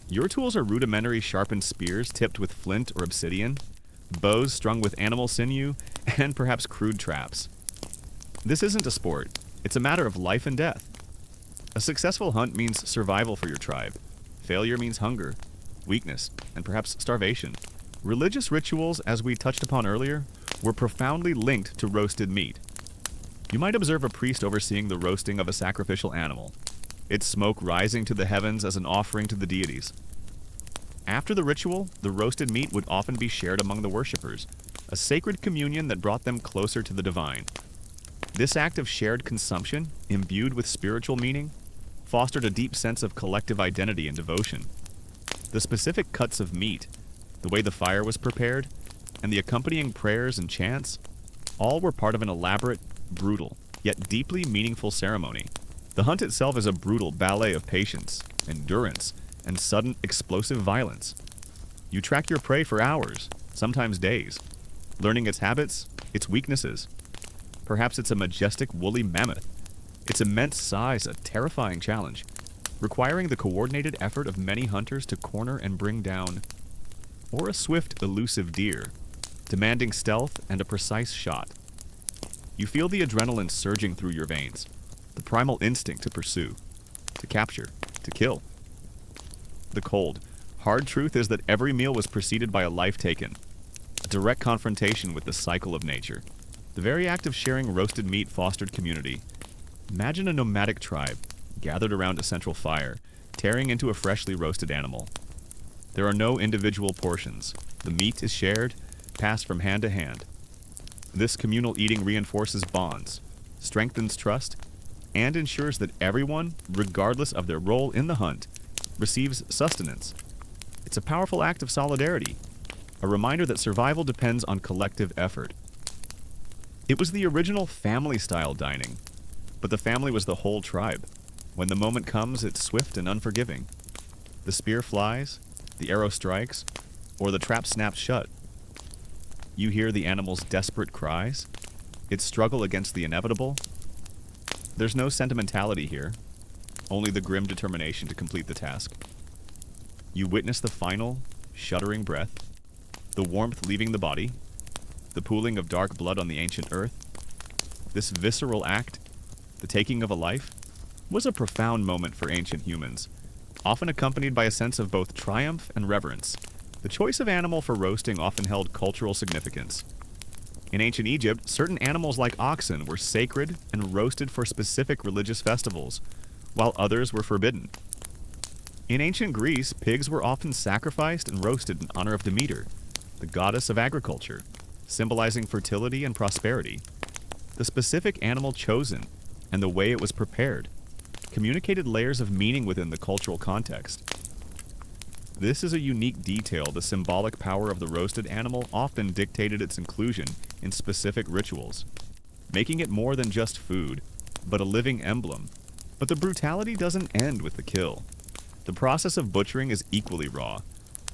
Your tools are rudimentary sharpened spears tipped with flint or obsidian, bows strung with animal sinew, and perhaps crude traps. This isn't a sport, it's a matter of life and death. A successful hunt means survival for your tribe. Failure means hunger, weakness, and perhaps starvation. Religious rituals, as we touched upon earlier, were profoundly linked to roasted meat. You might observe a priest overseeing the roasting of a sacrificial animal, its smoke rising to the heavens as an offering to the deities. After the ritual, the roasted meat would often be shared among the worshippers, a sacred communion that brought them closer to the divine. This act of shared consumption, imbued with spiritual meaning, fostered a deep sense of collective identity and devotion. The specific cuts of meat, the way the fire was prepared, and the accompanying prayers and chants, all were part of an elaborate, brutal, yet deeply meaningful ceremony. The hunt itself is a brutal ballet of patience, endurance, and sudden explosive violence. You track your prey for hours, sometimes days, learning its habits, its weaknesses. Perhaps it's a majestic woolly mammoth, its immense size a terrifying challenge, requiring the coordinated effort of many hunters to corner and bring down, or a swift, elusive deer, demanding stealth and a precise shot. You feel the adrenaline surging through your veins, the primal instinct to pursue, to capture, to kill. The cold, hard truth is that every meal was preceded by a life taken, a direct confrontation with the cycle of nature. The very act of sharing roasted meat fostered community. Imagine a nomadic tribe, gathered around a central fire, tearing into a freshly roasted animal. There are no individual portions. The meat is shared, passed from hand to hand. This communal eating reinforces bonds, strengthens trust, and ensures that everyone, regardless of their role in the hunt, receives sustenance. It's a powerful act of solidarity, a reminder that survival depends on collective effort. It was the original family-style dining, but the family was the whole tribe. When the moment comes, it's swift and unforgiving. The spear flies, the arrow strikes, or the trap snaps shut. You hear the animal's desperate cries, its struggle against the inevitable. There's no sentimentality here, only the grim determination to complete the task. You witness the final, shuddering breath, the warmth leaving the body, the pooling of dark blood on the ancient earth. This visceral act, the taking of a life, was a profound moment for ancient humans, often accompanied by a sense of both triumph and reverence. The choice of animal for roasting often held cultural significance. In ancient Egypt, certain animals like oxen were sacred and roasted for specific religious festivals, while others were forbidden. In ancient Greece, pigs were often sacrificed and roasted in honor of Demeter, the goddess of agriculture, symbolizing fertility and prosperity. The specific animal chosen and the way it was prepared communicated layers of meaning within the cultural context. This is a unique detail. The symbolic power of the roasted animal often dictated its inclusion in specific rituals, making it more than just food, but a living emblem. But the brutality doesn't end with the kill. The process of butchering is equally raw.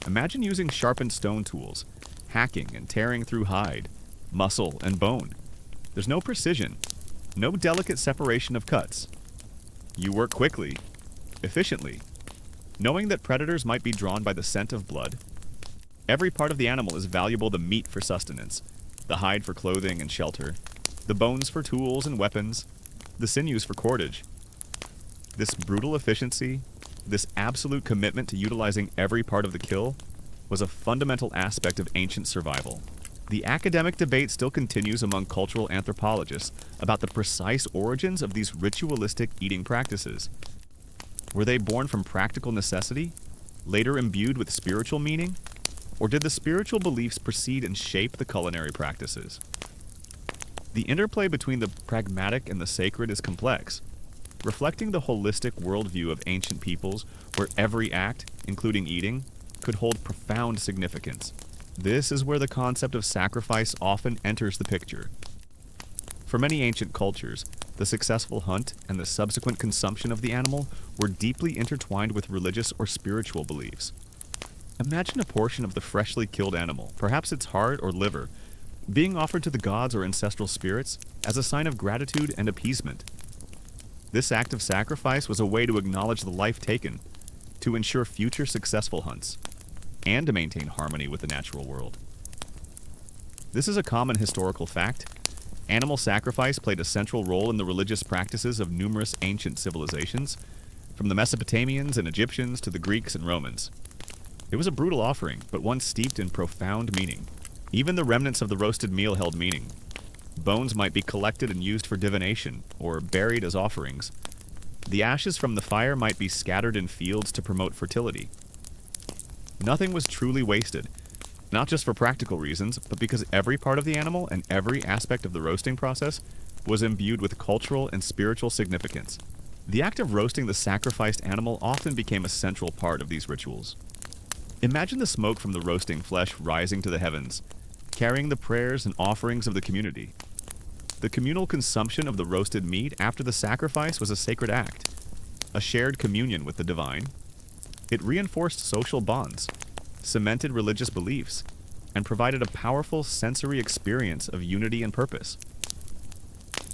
Imagine using sharpened stone tools, hacking and tearing through hide, muscle, and bone. There's no precision, no delicate separation of cuts. You work quickly, efficiently, knowing that predators might be drawn by the scent of blood. Every part of the animal is valuable: the meat for sustenance, the hide for clothing and shelter, the bones for tools and weapons, the sinews for cordage. This brutal efficiency, this absolute commitment to utilizing every part of the kill, was a fundamental aspect of ancient survival. The academic debate still continues among cultural anthropologists about the precise origins of these ritualistic eating practices. Were they born from practical necessity, later imbued with spiritual meaning? Or did the spiritual beliefs precede and shape the culinary practices? The interplay between the pragmatic and the sacred is complex, reflecting the holistic worldview of ancient peoples where every act, including eating, could hold profound significance. This is where the concept of sacrifice often enters the picture. For many ancient cultures, the successful hunt and the subsequent consumption of the animal were deeply intertwined with religious or spiritual beliefs. Imagine a portion of the freshly killed animal, perhaps its heart or liver, being offered to the gods or ancestral spirits as a sign of gratitude and appeasement. This act of sacrifice was a way to acknowledge the life taken, to ensure future successful hunts, and to maintain harmony with the natural world. This is a common historical fact. Animal sacrifice played a central role in the religious practices of numerous ancient civilizations, from the Mesopotamians and Egyptians to the Greeks and Romans. It was a brutal offering, but one steeped in profound meaning. Even the remnants of the roasted meal held meaning. Bones might be collected and used for divination, or buried as offerings. The ashes from the fire might be scattered in fields to promote fertility. Nothing was truly wasted, not just for practical reasons, but because every part of the animal and every aspect of the roasting process was imbued with cultural and spiritual significance. The act of roasting the sacrificed animal often became a central part of these rituals. Imagine the smoke from the roasting flesh rising to the heavens, carrying the prayers and offerings of the community. The communal consumption of the roasted meat after the sacrifice was a sacred act, a shared communion with the divine. It reinforced social bonds, cemented religious beliefs, and provided a powerful sensory experience of unity and purpose.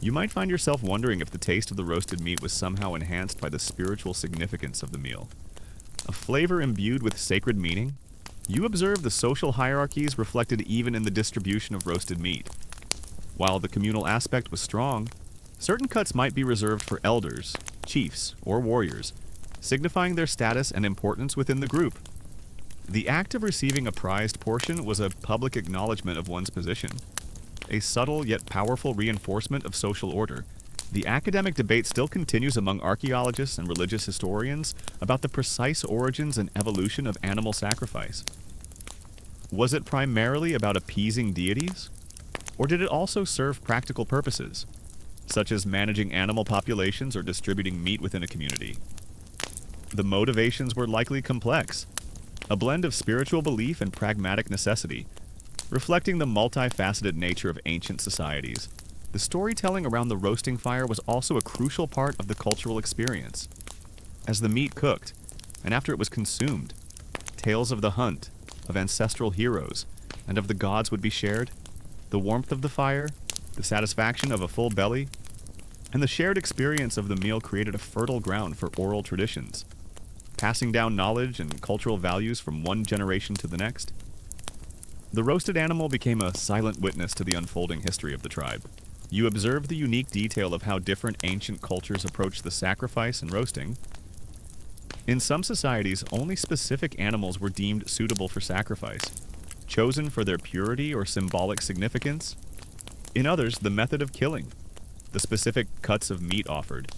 You might find yourself wondering if the taste of the roasted meat was somehow enhanced by the spiritual significance of the meal. A flavor imbued with sacred meaning? You observe the social hierarchies reflected even in the distribution of roasted meat. While the communal aspect was strong, certain cuts might be reserved for elders, chiefs, or warriors, signifying their status and importance within the group. The act of receiving a prized portion was a public acknowledgement of one's position, a subtle yet powerful reinforcement of social order. The academic debate still continues among archaeologists and religious historians about the precise origins and evolution of animal sacrifice. Was it primarily about appeasing deities? Or did it also serve practical purposes, such as managing animal populations or distributing meat within a community? The motivations were likely complex, a blend of spiritual belief and pragmatic necessity, reflecting the multifaceted nature of ancient societies. The storytelling around the roasting fire was also a crucial part of the cultural experience. As the meat cooked, and after it was consumed, tales of the hunt, of ancestral heroes, and of the gods would be shared. The warmth of the fire, the satisfaction of a full belly, and the shared experience of the meal created a fertile ground for oral traditions, passing down knowledge and cultural values from one generation to the next. The roasted animal became a silent witness to the unfolding history of the tribe. You observe the unique detail of how different ancient cultures approached the sacrifice and roasting. In some societies, only specific animals were deemed suitable for sacrifice, chosen for their purity or symbolic significance. In others, the method of killing, the specific cuts of meat offered,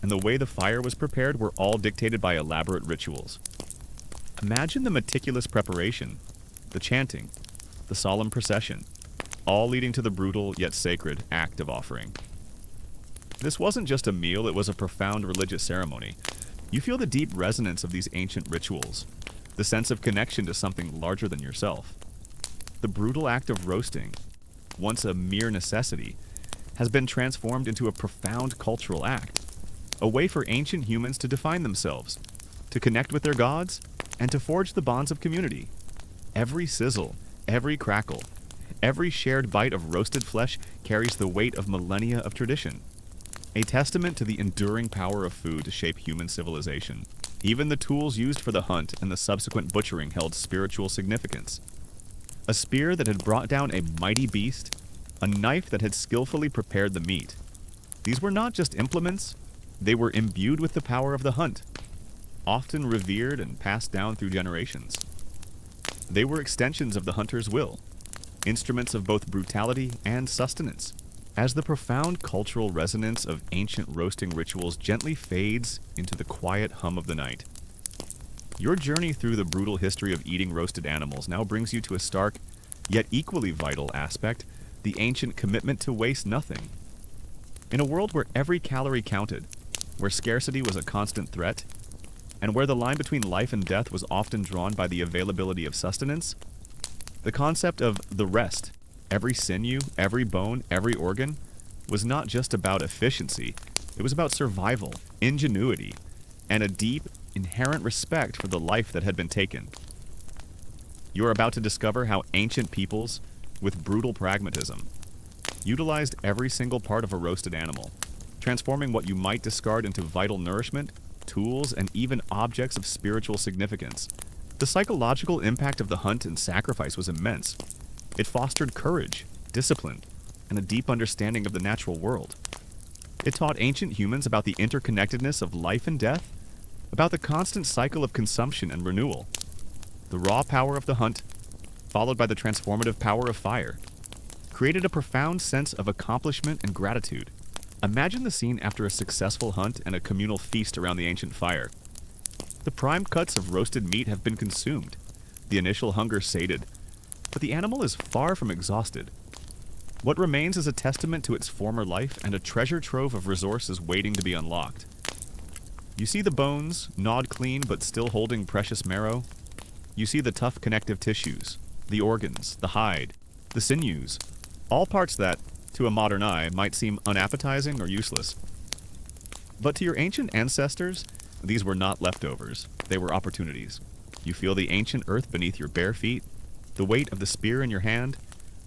and the way the fire was prepared were all dictated by elaborate rituals. Imagine the meticulous preparation, the chanting, the solemn procession, all leading to the brutal yet sacred act of offering. This wasn't just a meal, it was a profound religious ceremony. You feel the deep resonance of these ancient rituals, the sense of connection to something larger than yourself. The brutal act of roasting, once a mere necessity, has been transformed into a profound cultural act, a way for ancient humans to define themselves, to connect with their gods, and to forge the bonds of community. Every sizzle, every crackle, every shared bite of roasted flesh carries the weight of millennia of tradition, a testament to the enduring power of food to shape human civilization. Even the tools used for the hunt and the subsequent butchering held spiritual significance. A spear that had brought down a mighty beast, a knife that had skillfully prepared the meat. These were not just implements, they were imbued with the power of the hunt, often revered and passed down through generations. They were extensions of the hunter's will, instruments of both brutality and sustenance. As the profound cultural resonance of ancient roasting rituals gently fades into the quiet hum of the night, your journey through the brutal history of eating roasted animals now brings you to a stark, yet equally vital aspect, the ancient commitment to waste nothing. In a world where every calorie counted, where scarcity was a constant threat, and where the line between life and death was often drawn by the availability of sustenance, the concept of the rest, every sinew, every bone, every organ, was not just about efficiency, it was about survival, ingenuity, and a deep, inherent respect for the life that had been taken. You are about to discover how ancient peoples, with brutal pragmatism, utilized every single part of a roasted animal, transforming what you might discard into vital nourishment, tools, and even objects of spiritual significance. The psychological impact of the hunt and sacrifice was immense. It fostered courage, discipline, and a deep understanding of the natural world. It taught ancient humans about the interconnectedness of life and death, about the constant cycle of consumption and renewal. The raw power of the hunt, followed by the transformative power of fire, created a profound sense of accomplishment and gratitude. Imagine the scene after a successful hunt and a communal feast around the ancient fire. The prime cuts of roasted meat have been consumed, the initial hunger sated, but the animal is far from exhausted. What remains is a testament to its former life and a treasure trove of resources waiting to be unlocked. You see the bones, gnawed clean but still holding precious marrow. You see the tough connective tissues, the organs, the hide, the sinews, all parts that, to a modern eye, might seem unappetizing or useless. But to your ancient ancestors, these were not leftovers, they were opportunities. You feel the ancient earth beneath your bare feet, the weight of the spear in your hand,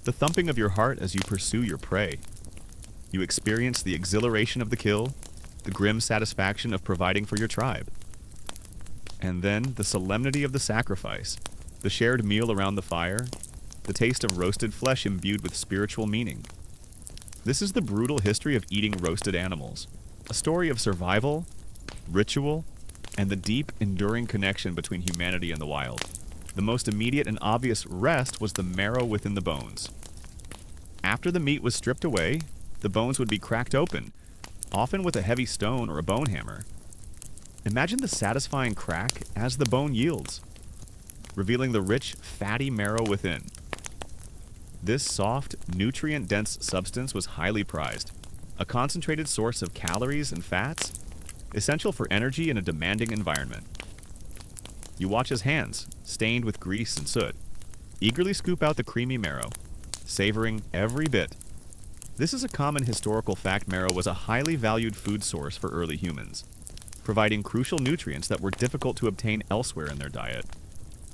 the thumping of your heart as you pursue your prey. You experience the exhilaration of the kill, the grim satisfaction of providing for your tribe. And then the solemnity of the sacrifice, the shared meal around the fire, the taste of roasted flesh imbued with spiritual meaning. This is the brutal history of eating roasted animals, a story of survival, ritual, and the deep, enduring connection between humanity and the wild. The most immediate and obvious rest was the marrow within the bones. After the meat was stripped away, the bones would be cracked open, often with a heavy stone or a bone hammer. Imagine the satisfying crack as the bone yields, revealing the rich, fatty marrow within. This soft, nutrient-dense substance was highly prized, a concentrated source of calories and fats, essential for energy in a demanding environment. You watch as hands, stained with grease and soot, eagerly scoop out the creamy marrow, savoring every bit. This is a common historical fact. Marrow was a highly valued food source for early humans, providing crucial nutrients that were difficult to obtain elsewhere in their diet.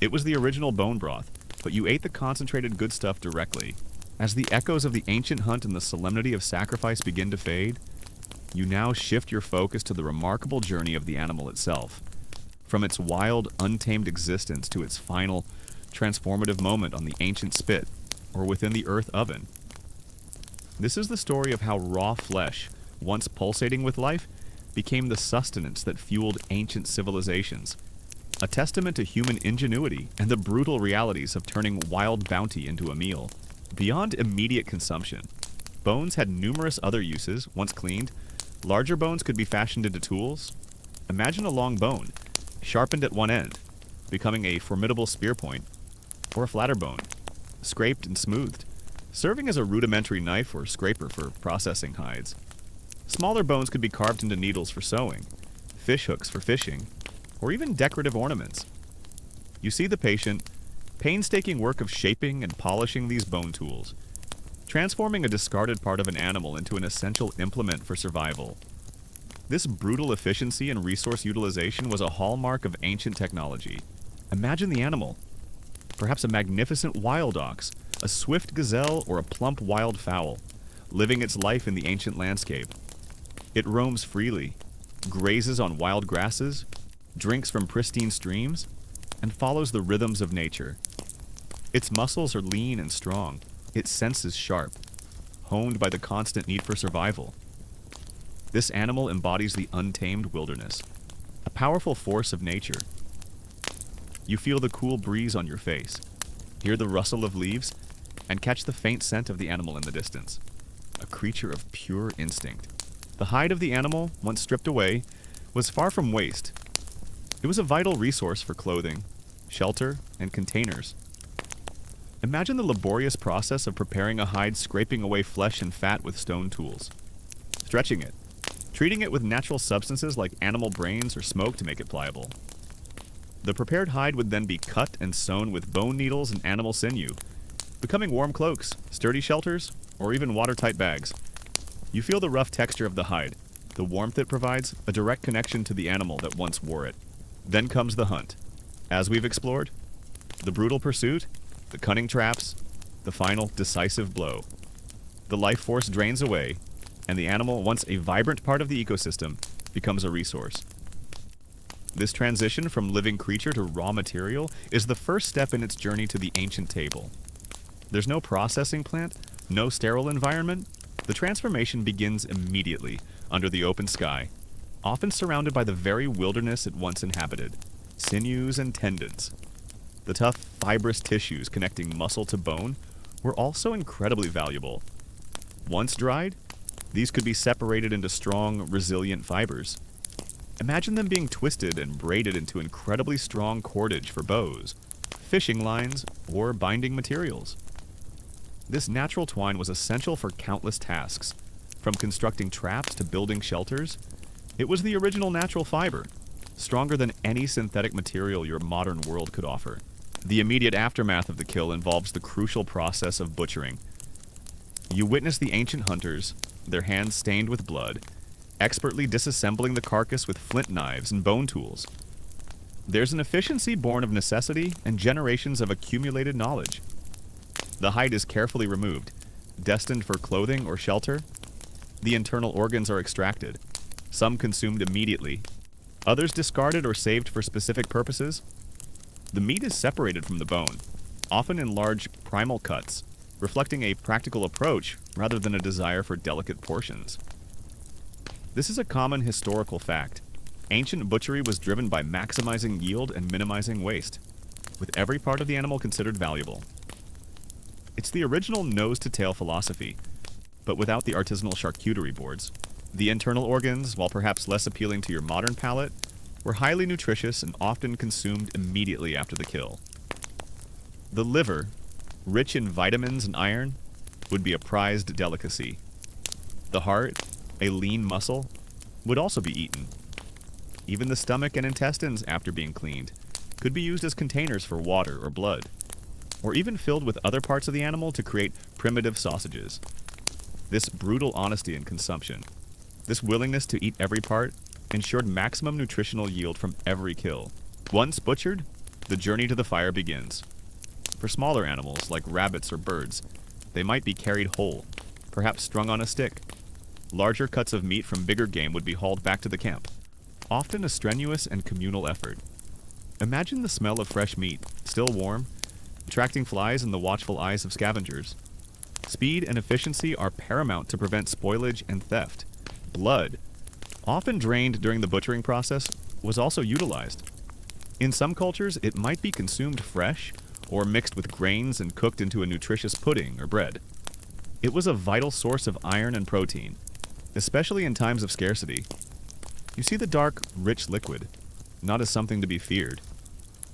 It was the original bone broth, but you ate the concentrated good stuff directly. As the echoes of the ancient hunt and the solemnity of sacrifice begin to fade, you now shift your focus to the remarkable journey of the animal itself. From its wild, untamed existence to its final, transformative moment on the ancient spit, or within the earth oven. This is the story of how raw flesh, once pulsating with life, became the sustenance that fueled ancient civilizations, a testament to human ingenuity and the brutal realities of turning wild bounty into a meal. Beyond immediate consumption, bones had numerous other uses. Once cleaned, larger bones could be fashioned into tools. Imagine a long bone, sharpened at one end, becoming a formidable spear point, or a flatter bone, scraped and smoothed, serving as a rudimentary knife or scraper for processing hides. Smaller bones could be carved into needles for sewing, fish hooks for fishing, or even decorative ornaments. You see the patient, painstaking work of shaping and polishing these bone tools, transforming a discarded part of an animal into an essential implement for survival. This brutal efficiency and resource utilization was a hallmark of ancient technology. Imagine the animal. Perhaps a magnificent wild ox, a swift gazelle, or a plump wild fowl, living its life in the ancient landscape. It roams freely, grazes on wild grasses, drinks from pristine streams, and follows the rhythms of nature. Its muscles are lean and strong, its senses sharp, honed by the constant need for survival. This animal embodies the untamed wilderness, a powerful force of nature. You feel the cool breeze on your face, hear the rustle of leaves, and catch the faint scent of the animal in the distance. A creature of pure instinct. The hide of the animal, once stripped away, was far from waste. It was a vital resource for clothing, shelter, and containers. Imagine the laborious process of preparing a hide, scraping away flesh and fat with stone tools, stretching it, treating it with natural substances like animal brains or smoke to make it pliable. The prepared hide would then be cut and sewn with bone needles and animal sinew, becoming warm cloaks, sturdy shelters, or even watertight bags. You feel the rough texture of the hide, the warmth it provides, a direct connection to the animal that once wore it. Then comes the hunt. As we've explored, the brutal pursuit, the cunning traps, the final decisive blow. The life force drains away, and the animal, once a vibrant part of the ecosystem, becomes a resource. This transition from living creature to raw material is the first step in its journey to the ancient table. There's no processing plant, no sterile environment. The transformation begins immediately, under the open sky, often surrounded by the very wilderness it once inhabited. Sinews and tendons. The tough, fibrous tissues connecting muscle to bone were also incredibly valuable. Once dried, these could be separated into strong, resilient fibers. Imagine them being twisted and braided into incredibly strong cordage for bows, fishing lines, or binding materials. This natural twine was essential for countless tasks, from constructing traps to building shelters. It was the original natural fiber, stronger than any synthetic material your modern world could offer. The immediate aftermath of the kill involves the crucial process of butchering. You witness the ancient hunters, their hands stained with blood, expertly disassembling the carcass with flint knives and bone tools. There's an efficiency born of necessity and generations of accumulated knowledge. The hide is carefully removed, destined for clothing or shelter. The internal organs are extracted, some consumed immediately, others discarded or saved for specific purposes. The meat is separated from the bone, often in large primal cuts, reflecting a practical approach rather than a desire for delicate portions. This is a common historical fact. Ancient butchery was driven by maximizing yield and minimizing waste, with every part of the animal considered valuable. It's the original nose-to-tail philosophy, but without the artisanal charcuterie boards. The internal organs, while perhaps less appealing to your modern palate, were highly nutritious and often consumed immediately after the kill. The liver, rich in vitamins and iron, would be a prized delicacy. The heart, a lean muscle, would also be eaten. Even the stomach and intestines, after being cleaned, could be used as containers for water or blood, or even filled with other parts of the animal to create primitive sausages. This brutal honesty in consumption, this willingness to eat every part, ensured maximum nutritional yield from every kill. Once butchered, the journey to the fire begins. For smaller animals, like rabbits or birds, they might be carried whole, perhaps strung on a stick. Larger cuts of meat from bigger game would be hauled back to the camp, often a strenuous and communal effort. Imagine the smell of fresh meat, still warm, attracting flies in the watchful eyes of scavengers. Speed and efficiency are paramount to prevent spoilage and theft. Blood, often drained during the butchering process, was also utilized. In some cultures, it might be consumed fresh or mixed with grains and cooked into a nutritious pudding or bread. It was a vital source of iron and protein, especially in times of scarcity. You see the dark, rich liquid, not as something to be feared,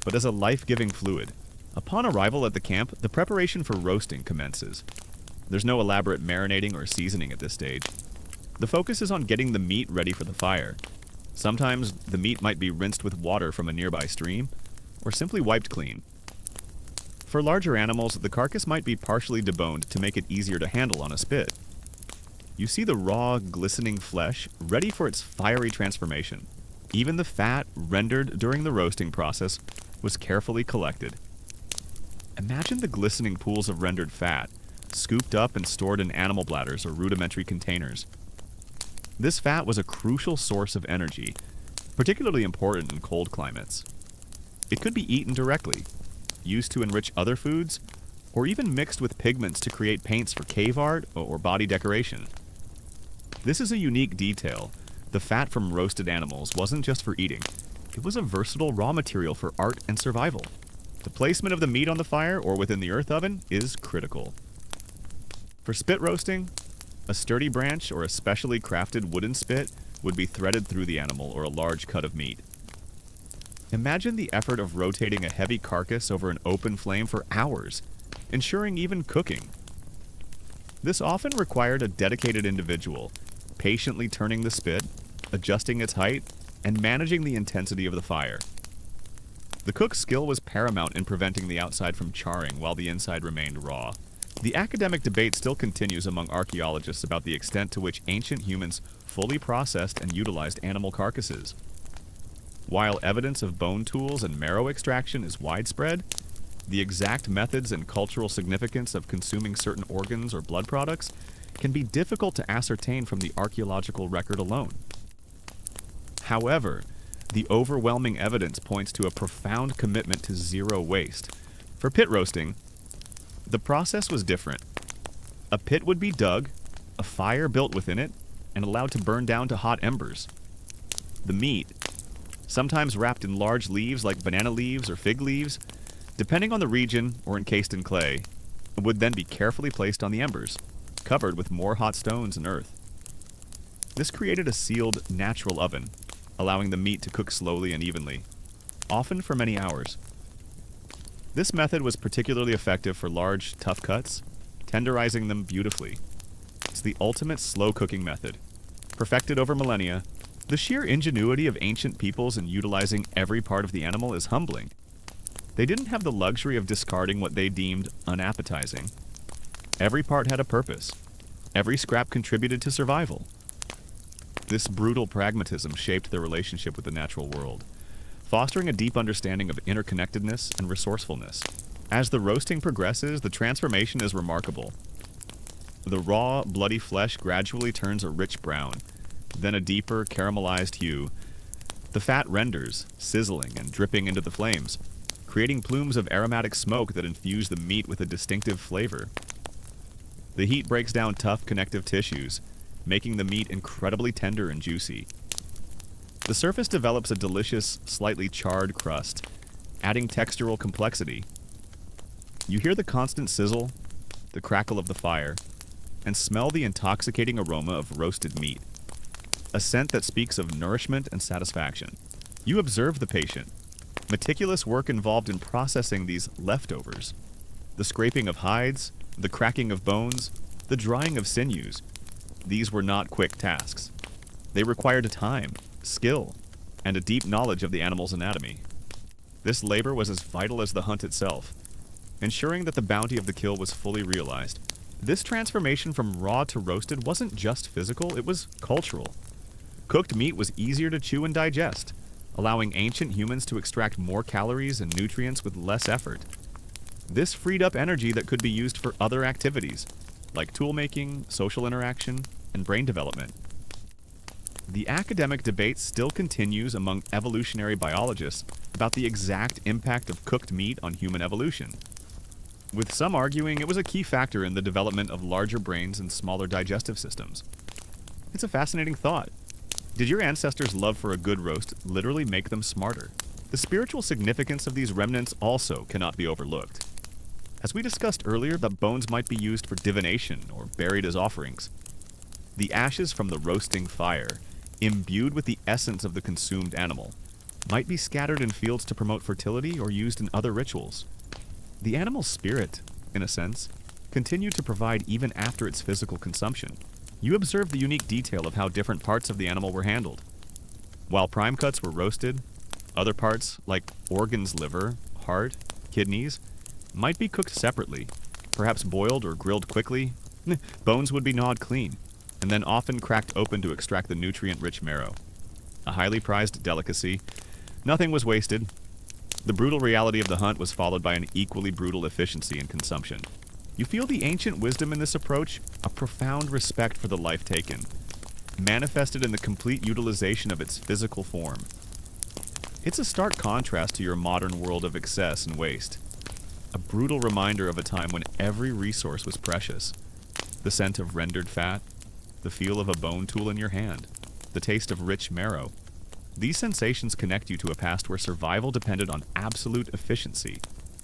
but as a life-giving fluid. Upon arrival at the camp, the preparation for roasting commences. There's no elaborate marinating or seasoning at this stage. The focus is on getting the meat ready for the fire. Sometimes the meat might be rinsed with water from a nearby stream, or simply wiped clean. For larger animals, the carcass might be partially deboned to make it easier to handle on a spit. You see the raw, glistening flesh ready for its fiery transformation. Even the fat rendered during the roasting process was carefully collected. Imagine the glistening pools of rendered fat, scooped up and stored in animal bladders or rudimentary containers. This fat was a crucial source of energy, particularly important in cold climates. It could be eaten directly, used to enrich other foods, or even mixed with pigments to create paints for cave art or body decoration. This is a unique detail. The fat from roasted animals wasn't just for eating. It was a versatile raw material for art and survival. The placement of the meat on the fire or within the earth oven is critical. For spit roasting, a sturdy branch or a specially crafted wooden spit would be threaded through the animal or a large cut of meat. Imagine the effort of rotating a heavy carcass over an open flame for hours, ensuring even cooking. This often required a dedicated individual, patiently turning the spit, adjusting its height, and managing the intensity of the fire. The cook's skill was paramount in preventing the outside from charring while the inside remained raw. The academic debate still continues among archaeologists about the extent to which ancient humans fully processed and utilized animal carcasses. While evidence of bone tools and marrow extraction is widespread, the exact methods and cultural significance of consuming certain organs or blood products can be difficult to ascertain from the archaeological record alone. However, the overwhelming evidence points to a profound commitment to zero waste. For pit roasting, the process was different. A pit would be dug, a fire built within it, and allowed to burn down to hot embers. The meat, sometimes wrapped in large leaves like banana leaves or fig leaves, depending on the region or encased in clay, would then be carefully placed on the embers, covered with more hot stones and earth. This created a sealed, natural oven, allowing the meat to cook slowly and evenly, often for many hours. This method was particularly effective for large, tough cuts, tenderizing them beautifully. It's the ultimate slow cooking method. Perfected over millennia, the sheer ingenuity of ancient peoples in utilizing every part of the animal is humbling. They didn't have the luxury of discarding what they deemed unappetizing. Every part had a purpose. Every scrap contributed to survival. This brutal pragmatism shaped their relationship with the natural world, fostering a deep understanding of interconnectedness and resourcefulness. As the roasting progresses, the transformation is remarkable. The raw, bloody flesh gradually turns a rich brown, then a deeper, caramelized hue. The fat renders, sizzling and dripping into the flames, creating plumes of aromatic smoke that infuse the meat with a distinctive flavor. The heat breaks down tough connective tissues, making the meat incredibly tender and juicy. The surface develops a delicious, slightly charred crust, adding textural complexity. You hear the constant sizzle, the crackle of the fire, and smell the intoxicating aroma of roasted meat, a scent that speaks of nourishment and satisfaction. You observe the patient. Meticulous work involved in processing these leftovers. The scraping of hides, the cracking of bones, the drying of sinews. These were not quick tasks. They required time, skill, and a deep knowledge of the animal's anatomy. This labor was as vital as the hunt itself, ensuring that the bounty of the kill was fully realized. This transformation from raw to roasted wasn't just physical, it was cultural. Cooked meat was easier to chew and digest, allowing ancient humans to extract more calories and nutrients with less effort. This freed up energy that could be used for other activities, like tool-making, social interaction, and brain development. The academic debate still continues among evolutionary biologists about the exact impact of cooked meat on human evolution, with some arguing it was a key factor in the development of larger brains and smaller digestive systems. It's a fascinating thought. Did your ancestors' love for a good roast literally make them smarter? The spiritual significance of these remnants also cannot be overlooked. As we discussed earlier, the bones might be used for divination or buried as offerings. The ashes from the roasting fire, imbued with the essence of the consumed animal, might be scattered in fields to promote fertility or used in other rituals. The animal's spirit, in a sense, continued to provide even after its physical consumption. You observe the unique detail of how different parts of the animal were handled. While prime cuts were roasted, Other parts, like organs, liver, heart, kidneys, might be cooked separately, perhaps boiled or grilled quickly. Bones would be gnawed clean, and then often cracked open to extract the nutrient-rich marrow. A highly prized delicacy. Nothing was wasted. The brutal reality of the hunt was followed by an equally brutal efficiency in consumption. You feel the ancient wisdom in this approach, a profound respect for the life taken, manifested in the complete utilization of its physical form. It's a stark contrast to your modern world of excess and waste. A brutal reminder of a time when every resource was precious. The scent of rendered fat, the feel of a bone tool in your hand, the taste of rich marrow. These sensations connect you to a past where survival depended on absolute efficiency.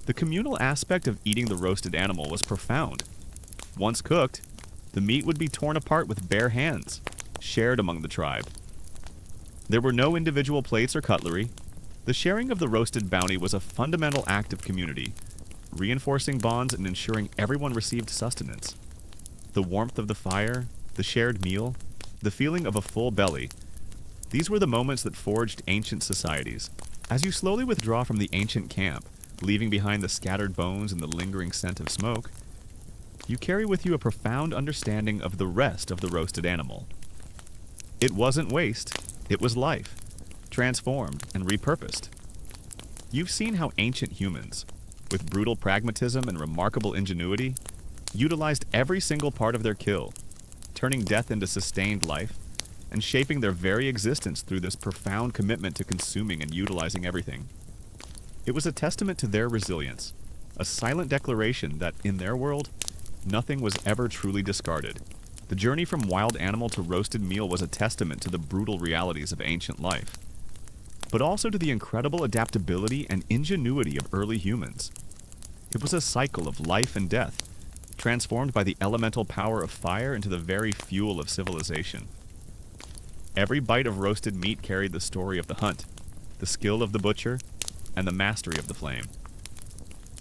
The communal aspect of eating the roasted animal was profound. Once cooked, the meat would be torn apart with bare hands, shared among the tribe. There were no individual plates or cutlery. The sharing of the roasted bounty was a fundamental act of community, reinforcing bonds and ensuring everyone received sustenance. The warmth of the fire, the shared meal, the feeling of a full belly, these were the moments that forged ancient societies. As you slowly withdraw from the ancient camp, leaving behind the scattered bones and the lingering scent of smoke, you carry with you a profound understanding of the rest of the roasted animal. It wasn't waste, it was life, transformed and repurposed. You've seen how ancient humans, with brutal pragmatism and remarkable ingenuity, utilized every single part of their kill, turning death into sustained life, and shaping their very existence through this profound commitment to consuming and utilizing everything. It was a testament to their resilience, a silent declaration that, in their world, nothing was ever truly discarded. The journey from wild animal to roasted meal was a testament to the brutal realities of ancient life, but also to the incredible adaptability and ingenuity of early humans. It was a cycle of life and death, transformed by the elemental power of fire into the very fuel of civilization. Every bite of roasted meat carried the story of the hunt, the skill of the butcher, and the mastery of the flame.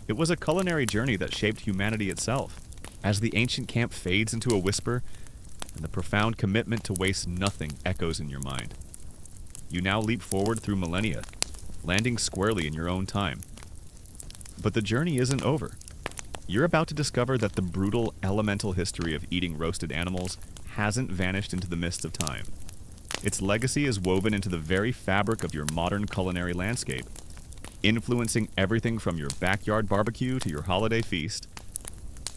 It was a culinary journey that shaped humanity itself, as the ancient camp fades into a whisper, and the profound commitment to waste nothing echoes in your mind. You now leap forward through millennia, landing squarely in your own time. But the journey isn't over. You're about to discover that the brutal, elemental history of eating roasted animals hasn't vanished into the mists of time. Its legacy is woven into the very fabric of your modern culinary landscape, influencing everything from your backyard barbecue to your holiday feast.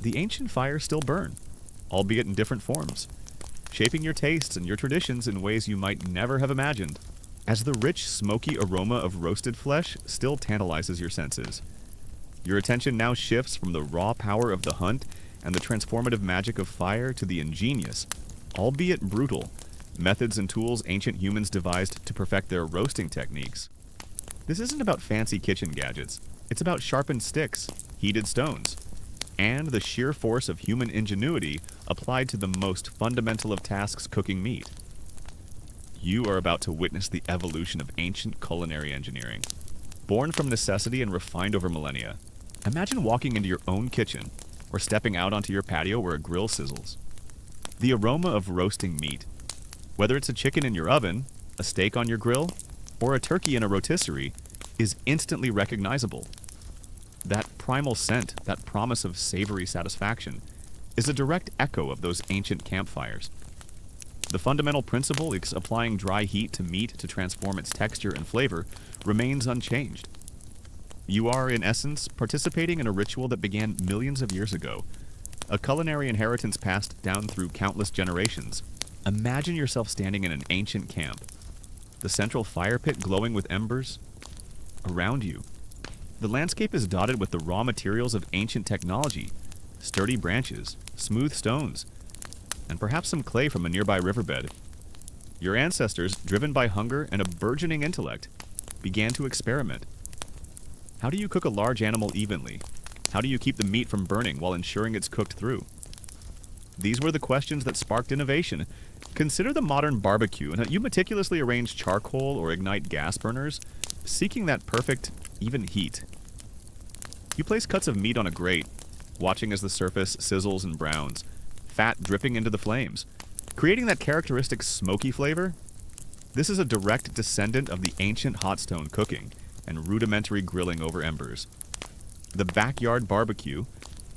The ancient fires still burn, albeit in different forms, shaping your tastes and your traditions in ways you might never have imagined. As the rich, smoky aroma of roasted flesh still tantalizes your senses, your attention now shifts from the raw power of the hunt and the transformative magic of fire to the ingenious, albeit brutal, methods and tools ancient humans devised to perfect their roasting techniques. This isn't about fancy kitchen gadgets. It's about sharpened sticks, heated stones, and the sheer force of human ingenuity applied to the most fundamental of tasks, cooking meat. You are about to witness the evolution of ancient culinary engineering, born from necessity and refined over millennia. Imagine walking into your own kitchen, or stepping out onto your patio where a grill sizzles. The aroma of roasting meat, whether it's a chicken in your oven, a steak on your grill, or a turkey in a rotisserie, is instantly recognizable. That primal scent, that promise of savory satisfaction, is a direct echo of those ancient campfires. The fundamental principle is applying dry heat to meat to transform its texture and flavor remains unchanged. You are, in essence, participating in a ritual that began millions of years ago, a culinary inheritance passed down through countless generations. Imagine yourself standing in an ancient camp, the central fire pit glowing with embers. Around you, the landscape is dotted with the raw materials of ancient technology, sturdy branches, smooth stones, and perhaps some clay from a nearby riverbed. Your ancestors, driven by hunger and a burgeoning intellect, began to experiment. How do you cook a large animal evenly? How do you keep the meat from burning while ensuring it's cooked through? These were the questions that sparked innovation. Consider the modern barbecue, and you meticulously arrange charcoal or ignite gas burners, seeking that perfect, even heat. You place cuts of meat on a grate, watching as the surface sizzles and browns, fat dripping into the flames, creating that characteristic smoky flavor. This is a direct descendant of the ancient hot stone cooking and rudimentary grilling over embers. The backyard barbecue,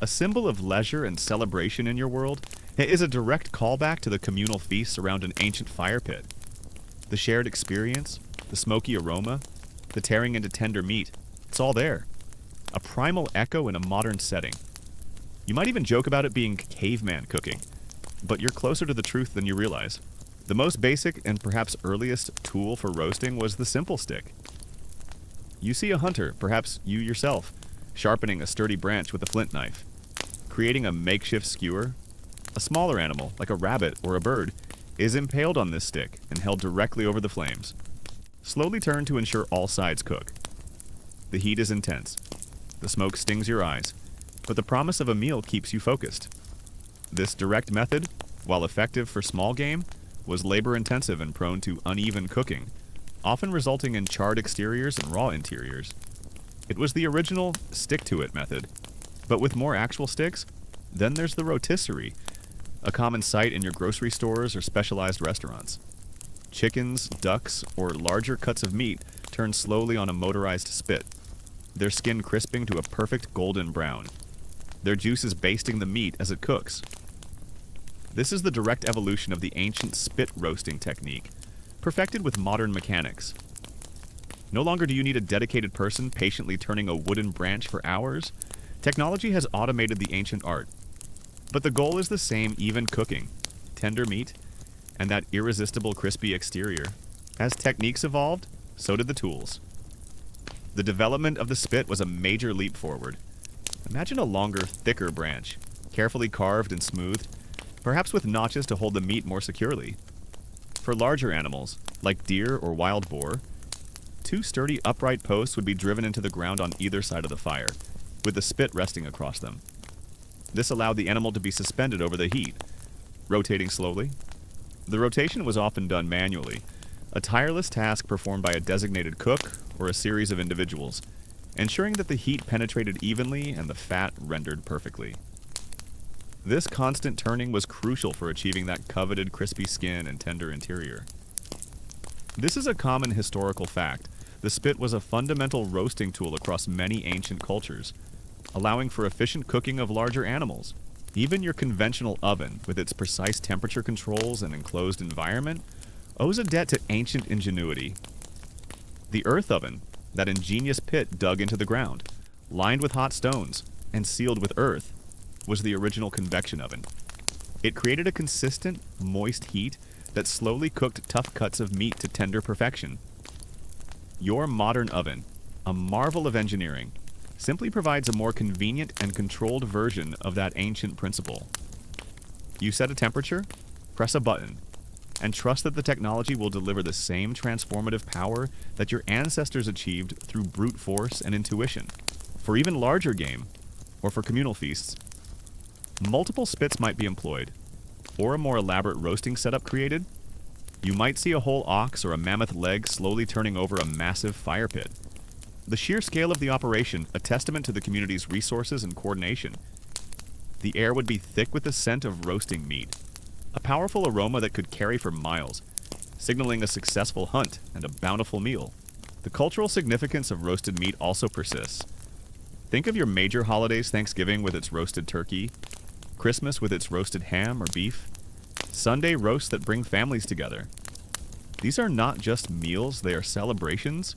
a symbol of leisure and celebration in your world, is a direct callback to the communal feasts around an ancient fire pit. The shared experience, the smoky aroma, the tearing into tender meat, it's all there. A primal echo in a modern setting. You might even joke about it being caveman cooking, but you're closer to the truth than you realize. The most basic and perhaps earliest tool for roasting was the simple stick. You see a hunter, perhaps you yourself, sharpening a sturdy branch with a flint knife, creating a makeshift skewer. A smaller animal, like a rabbit or a bird, is impaled on this stick and held directly over the flames. Slowly turn to ensure all sides cook. The heat is intense. The smoke stings your eyes, but the promise of a meal keeps you focused. This direct method, while effective for small game, was labor-intensive and prone to uneven cooking, often resulting in charred exteriors and raw interiors. It was the original stick-to-it method, but with more actual sticks. Then there's the rotisserie, a common sight in your grocery stores or specialized restaurants. Chickens, ducks, or larger cuts of meat turn slowly on a motorized spit, their skin crisping to a perfect golden brown, their juices basting the meat as it cooks. This is the direct evolution of the ancient spit roasting technique, perfected with modern mechanics. No longer do you need a dedicated person patiently turning a wooden branch for hours. Technology has automated the ancient art. But the goal is the same: even cooking, tender meat, and that irresistible crispy exterior. As techniques evolved, so did the tools. The development of the spit was a major leap forward. Imagine a longer, thicker branch, carefully carved and smoothed, perhaps with notches to hold the meat more securely. For larger animals, like deer or wild boar, 2 sturdy upright posts would be driven into the ground on either side of the fire, with the spit resting across them. This allowed the animal to be suspended over the heat, rotating slowly. The rotation was often done manually, a tireless task performed by a designated cook or a series of individuals, ensuring that the heat penetrated evenly and the fat rendered perfectly. This constant turning was crucial for achieving that coveted crispy skin and tender interior. This is a common historical fact. The spit was a fundamental roasting tool across many ancient cultures, allowing for efficient cooking of larger animals. Even your conventional oven, with its precise temperature controls and enclosed environment, owes a debt to ancient ingenuity. The earth oven, that ingenious pit dug into the ground, lined with hot stones, and sealed with earth, was the original convection oven. It created a consistent, moist heat that slowly cooked tough cuts of meat to tender perfection. Your modern oven, a marvel of engineering, simply provides a more convenient and controlled version of that ancient principle. You set a temperature, press a button, and trust that the technology will deliver the same transformative power that your ancestors achieved through brute force and intuition. For even larger game, or for communal feasts, multiple spits might be employed, or a more elaborate roasting setup created. You might see a whole ox or a mammoth leg slowly turning over a massive fire pit. The sheer scale of the operation, a testament to the community's resources and coordination. The air would be thick with the scent of roasting meat, a powerful aroma that could carry for miles, signaling a successful hunt and a bountiful meal. The cultural significance of roasted meat also persists. Think of your major holidays: Thanksgiving with its roasted turkey, Christmas with its roasted ham or beef, Sunday roasts that bring families together. These are not just meals, they are celebrations,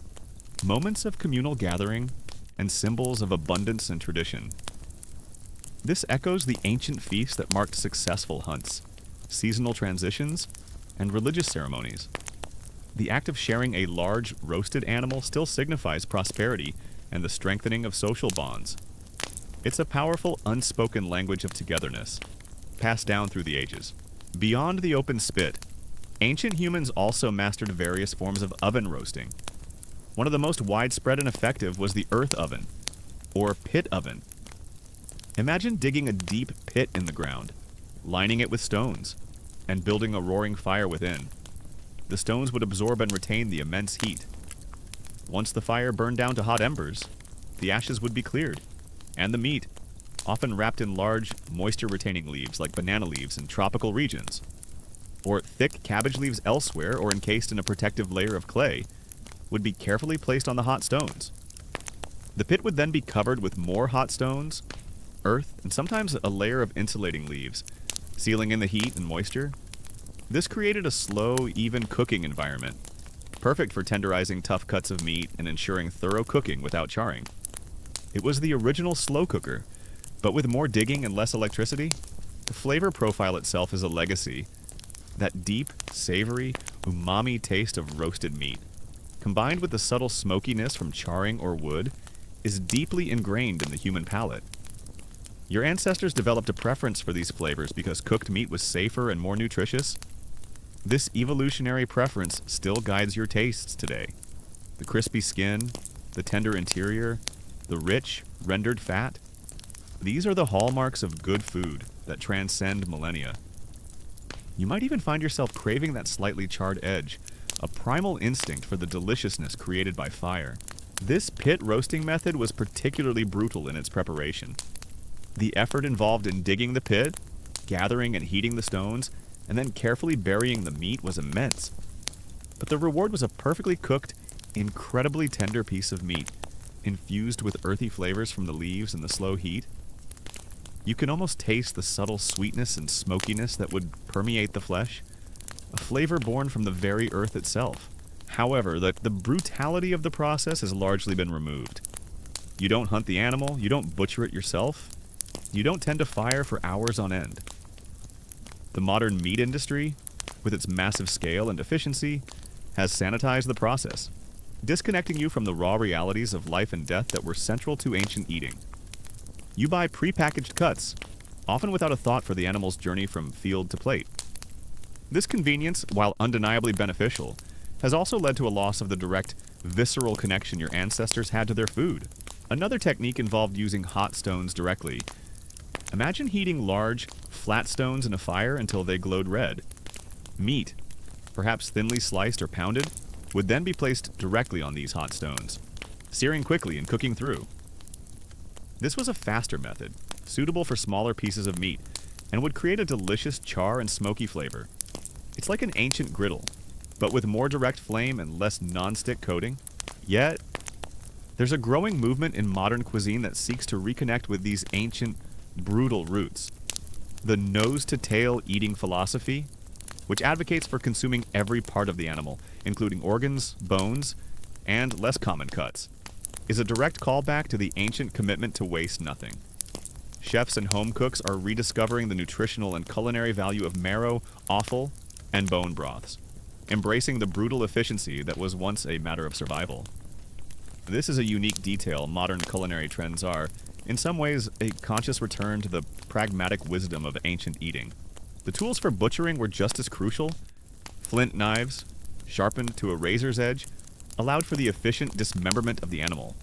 moments of communal gathering, and symbols of abundance and tradition. This echoes the ancient feasts that marked successful hunts, seasonal transitions, and religious ceremonies. The act of sharing a large, roasted animal still signifies prosperity and the strengthening of social bonds. It's a powerful, unspoken language of togetherness, passed down through the ages. Beyond the open spit, ancient humans also mastered various forms of oven roasting. One of the most widespread and effective was the earth oven, or pit oven. Imagine digging a deep pit in the ground, lining it with stones, and building a roaring fire within. The stones would absorb and retain the immense heat. Once the fire burned down to hot embers, the ashes would be cleared, and the meat, often wrapped in large, moisture-retaining leaves like banana leaves in tropical regions, or thick cabbage leaves elsewhere or encased in a protective layer of clay, would be carefully placed on the hot stones. The pit would then be covered with more hot stones, earth, and sometimes a layer of insulating leaves, sealing in the heat and moisture. This created a slow, even cooking environment, perfect for tenderizing tough cuts of meat and ensuring thorough cooking without charring. It was the original slow cooker, but with more digging and less electricity. The flavor profile itself is a legacy. That deep, savory, umami taste of roasted meat, combined with the subtle smokiness from charring or wood, is deeply ingrained in the human palate. Your ancestors developed a preference for these flavors because cooked meat was safer and more nutritious. This evolutionary preference still guides your tastes today. The crispy skin, the tender interior, the rich, rendered fat. These are the hallmarks of good food that transcend millennia. You might even find yourself craving that slightly charred edge, a primal instinct for the deliciousness created by fire. This pit roasting method was particularly brutal in its preparation. The effort involved in digging the pit, gathering and heating the stones, and then carefully burying the meat was immense. But the reward was a perfectly cooked, incredibly tender piece of meat, infused with earthy flavors from the leaves and the slow heat. You can almost taste the subtle sweetness and smokiness that would permeate the flesh, a flavor born from the very earth itself. However, the brutality of the process has largely been removed. You don't hunt the animal, you don't butcher it yourself, you don't tend to fire for hours on end. The modern meat industry, with its massive scale and efficiency, has sanitized the process, disconnecting you from the raw realities of life and death that were central to ancient eating. You buy prepackaged cuts, often without a thought for the animal's journey from field to plate. This convenience, while undeniably beneficial, has also led to a loss of the direct, visceral connection your ancestors had to their food. Another technique involved using hot stones directly. Imagine heating large, flat stones in a fire until they glowed red. Meat, perhaps thinly sliced or pounded, would then be placed directly on these hot stones, searing quickly and cooking through. This was a faster method, suitable for smaller pieces of meat, and would create a delicious char and smoky flavor. It's like an ancient griddle, but with more direct flame and less non-stick coating. Yet, there's a growing movement in modern cuisine that seeks to reconnect with these ancient, brutal roots. The nose-to-tail eating philosophy, which advocates for consuming every part of the animal, including organs, bones, and less common cuts, is a direct callback to the ancient commitment to waste nothing. Chefs and home cooks are rediscovering the nutritional and culinary value of marrow, offal, and bone broths, embracing the brutal efficiency that was once a matter of survival. This is a unique detail modern culinary trends are, in some ways, a conscious return to the pragmatic wisdom of ancient eating. The tools for butchering were just as crucial. Flint knives, sharpened to a razor's edge, allowed for the efficient dismemberment of the animal.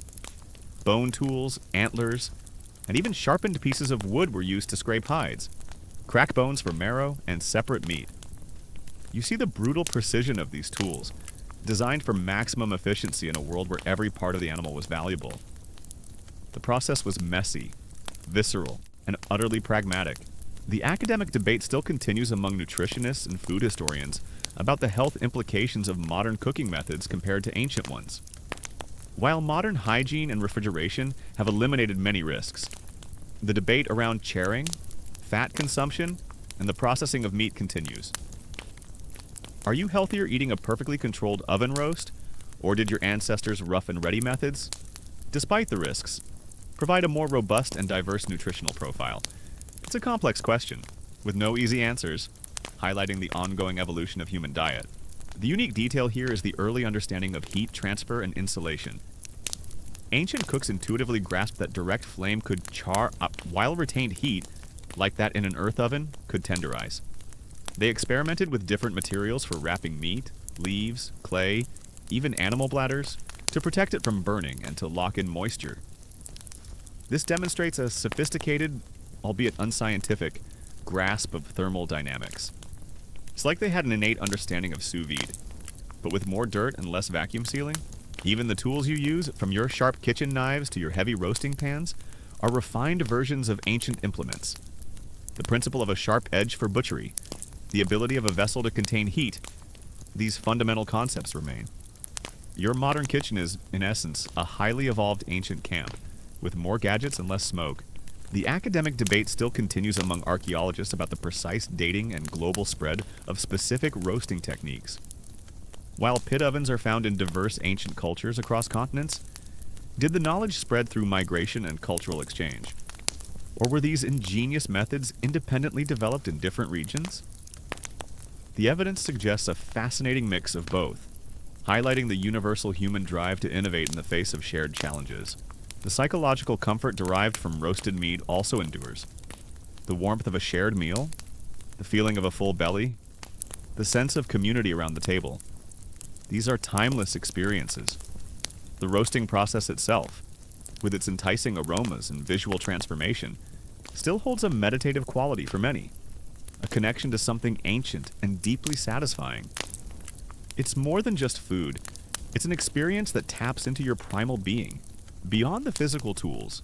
Bone tools, antlers, and even sharpened pieces of wood were used to scrape hides, crack bones for marrow, and separate meat. You see the brutal precision of these tools, designed for maximum efficiency in a world where every part of the animal was valuable. The process was messy, visceral, and utterly pragmatic. The academic debate still continues among nutritionists and food historians about the health implications of modern cooking methods compared to ancient ones. While modern hygiene and refrigeration have eliminated many risks, the debate around charring, fat consumption, and the processing of meat continues. Are you healthier eating a perfectly controlled oven roast, or did your ancestors' rough and ready methods, despite the risks, provide a more robust and diverse nutritional profile? It's a complex question, with no easy answers, highlighting the ongoing evolution of human diet. The unique detail here is the early understanding of heat transfer and insulation. Ancient cooks intuitively grasped that direct flame could char up while retained heat, like that in an earth oven, could tenderize. They experimented with different materials for wrapping meat, leaves, clay, even animal bladders, to protect it from burning and to lock in moisture. This demonstrates a sophisticated, albeit unscientific, grasp of thermal dynamics. It's like they had an innate understanding of sous vide, but with more dirt and less vacuum sealing. Even the tools you use, from your sharp kitchen knives to your heavy roasting pans, are refined versions of ancient implements. The principle of a sharp edge for butchery, the ability of a vessel to contain heat, these fundamental concepts remain. Your modern kitchen is, in essence, a highly evolved ancient camp, with more gadgets and less smoke. The academic debate still continues among archaeologists about the precise dating and global spread of specific roasting techniques. While pit ovens are found in diverse ancient cultures across continents, did the knowledge spread through migration and cultural exchange? Or were these ingenious methods independently developed in different regions? The evidence suggests a fascinating mix of both, highlighting the universal human drive to innovate in the face of shared challenges. The psychological comfort derived from roasted meat also endures. The warmth of a shared meal, the feeling of a full belly, the sense of community around the table. These are timeless experiences. The roasting process itself, with its enticing aromas and visual transformation, still holds a meditative quality for many, a connection to something ancient and deeply satisfying. It's more than just food. It's an experience that taps into your primal being. Beyond the physical tools,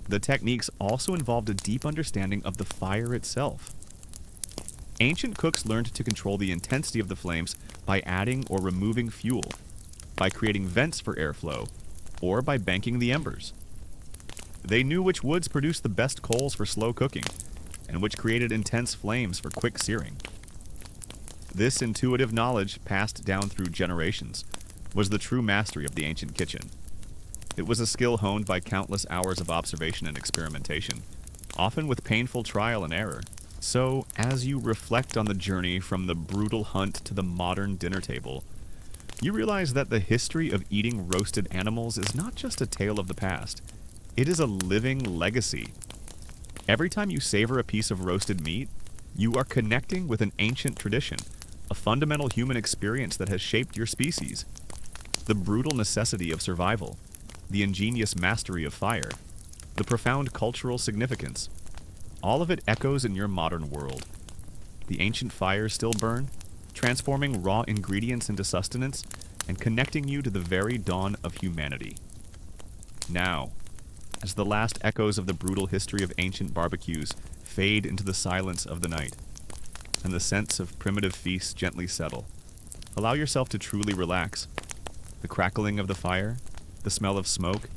the techniques also involved a deep understanding of the fire itself. Ancient cooks learned to control the intensity of the flames by adding or removing fuel, by creating vents for airflow, or by banking the embers. They knew which woods produced the best coals for slow cooking, and which created intense flames for quick searing. This intuitive knowledge, passed down through generations, was the true mastery of the ancient kitchen. It was a skill honed by countless hours of observation and experimentation, often with painful trial and error. So, as you reflect on the journey from the brutal hunt to the modern dinner table, you realize that the history of eating roasted animals is not just a tale of the past. It is a living legacy. Every time you savor a piece of roasted meat, you are connecting with an ancient tradition, a fundamental human experience that has shaped your species. The brutal necessity of survival, the ingenious mastery of fire, the profound cultural significance. All of it echoes in your modern world. The ancient fires still burn, transforming raw ingredients into sustenance and connecting you to the very dawn of humanity. Now, as the last echoes of the brutal history of ancient barbecues fade into the silence of the night, and the scents of primitive feasts gently settle, allow yourself to truly relax. The crackling of the fire, the smell of smoke,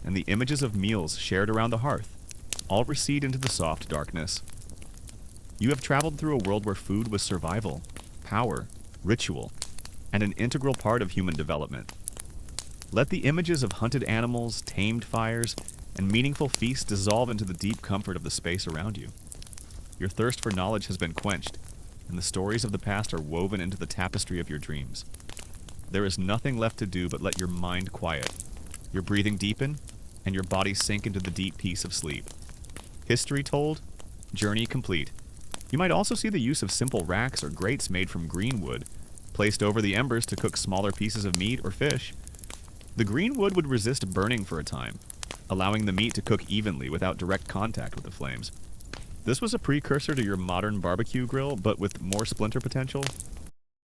and the images of meals shared around the hearth all recede into the soft darkness. You have traveled through a world where food was survival, power, ritual, and an integral part of human development. Let the images of hunted animals, tamed fires, and meaningful feasts dissolve into the deep comfort of the space around you. Your thirst for knowledge has been quenched, and the stories of the past are woven into the tapestry of your dreams. There is nothing left to do but let your mind quiet, your breathing deepen, and your body sink into the deep peace of sleep. History told, journey complete. You might also see the use of simple racks or grates made from green wood, placed over the embers to cook smaller pieces of meat or fish. The green wood would resist burning for a time, allowing the meat to cook evenly without direct contact with the flames. This was a precursor to your modern barbecue grill, but with more splinter potential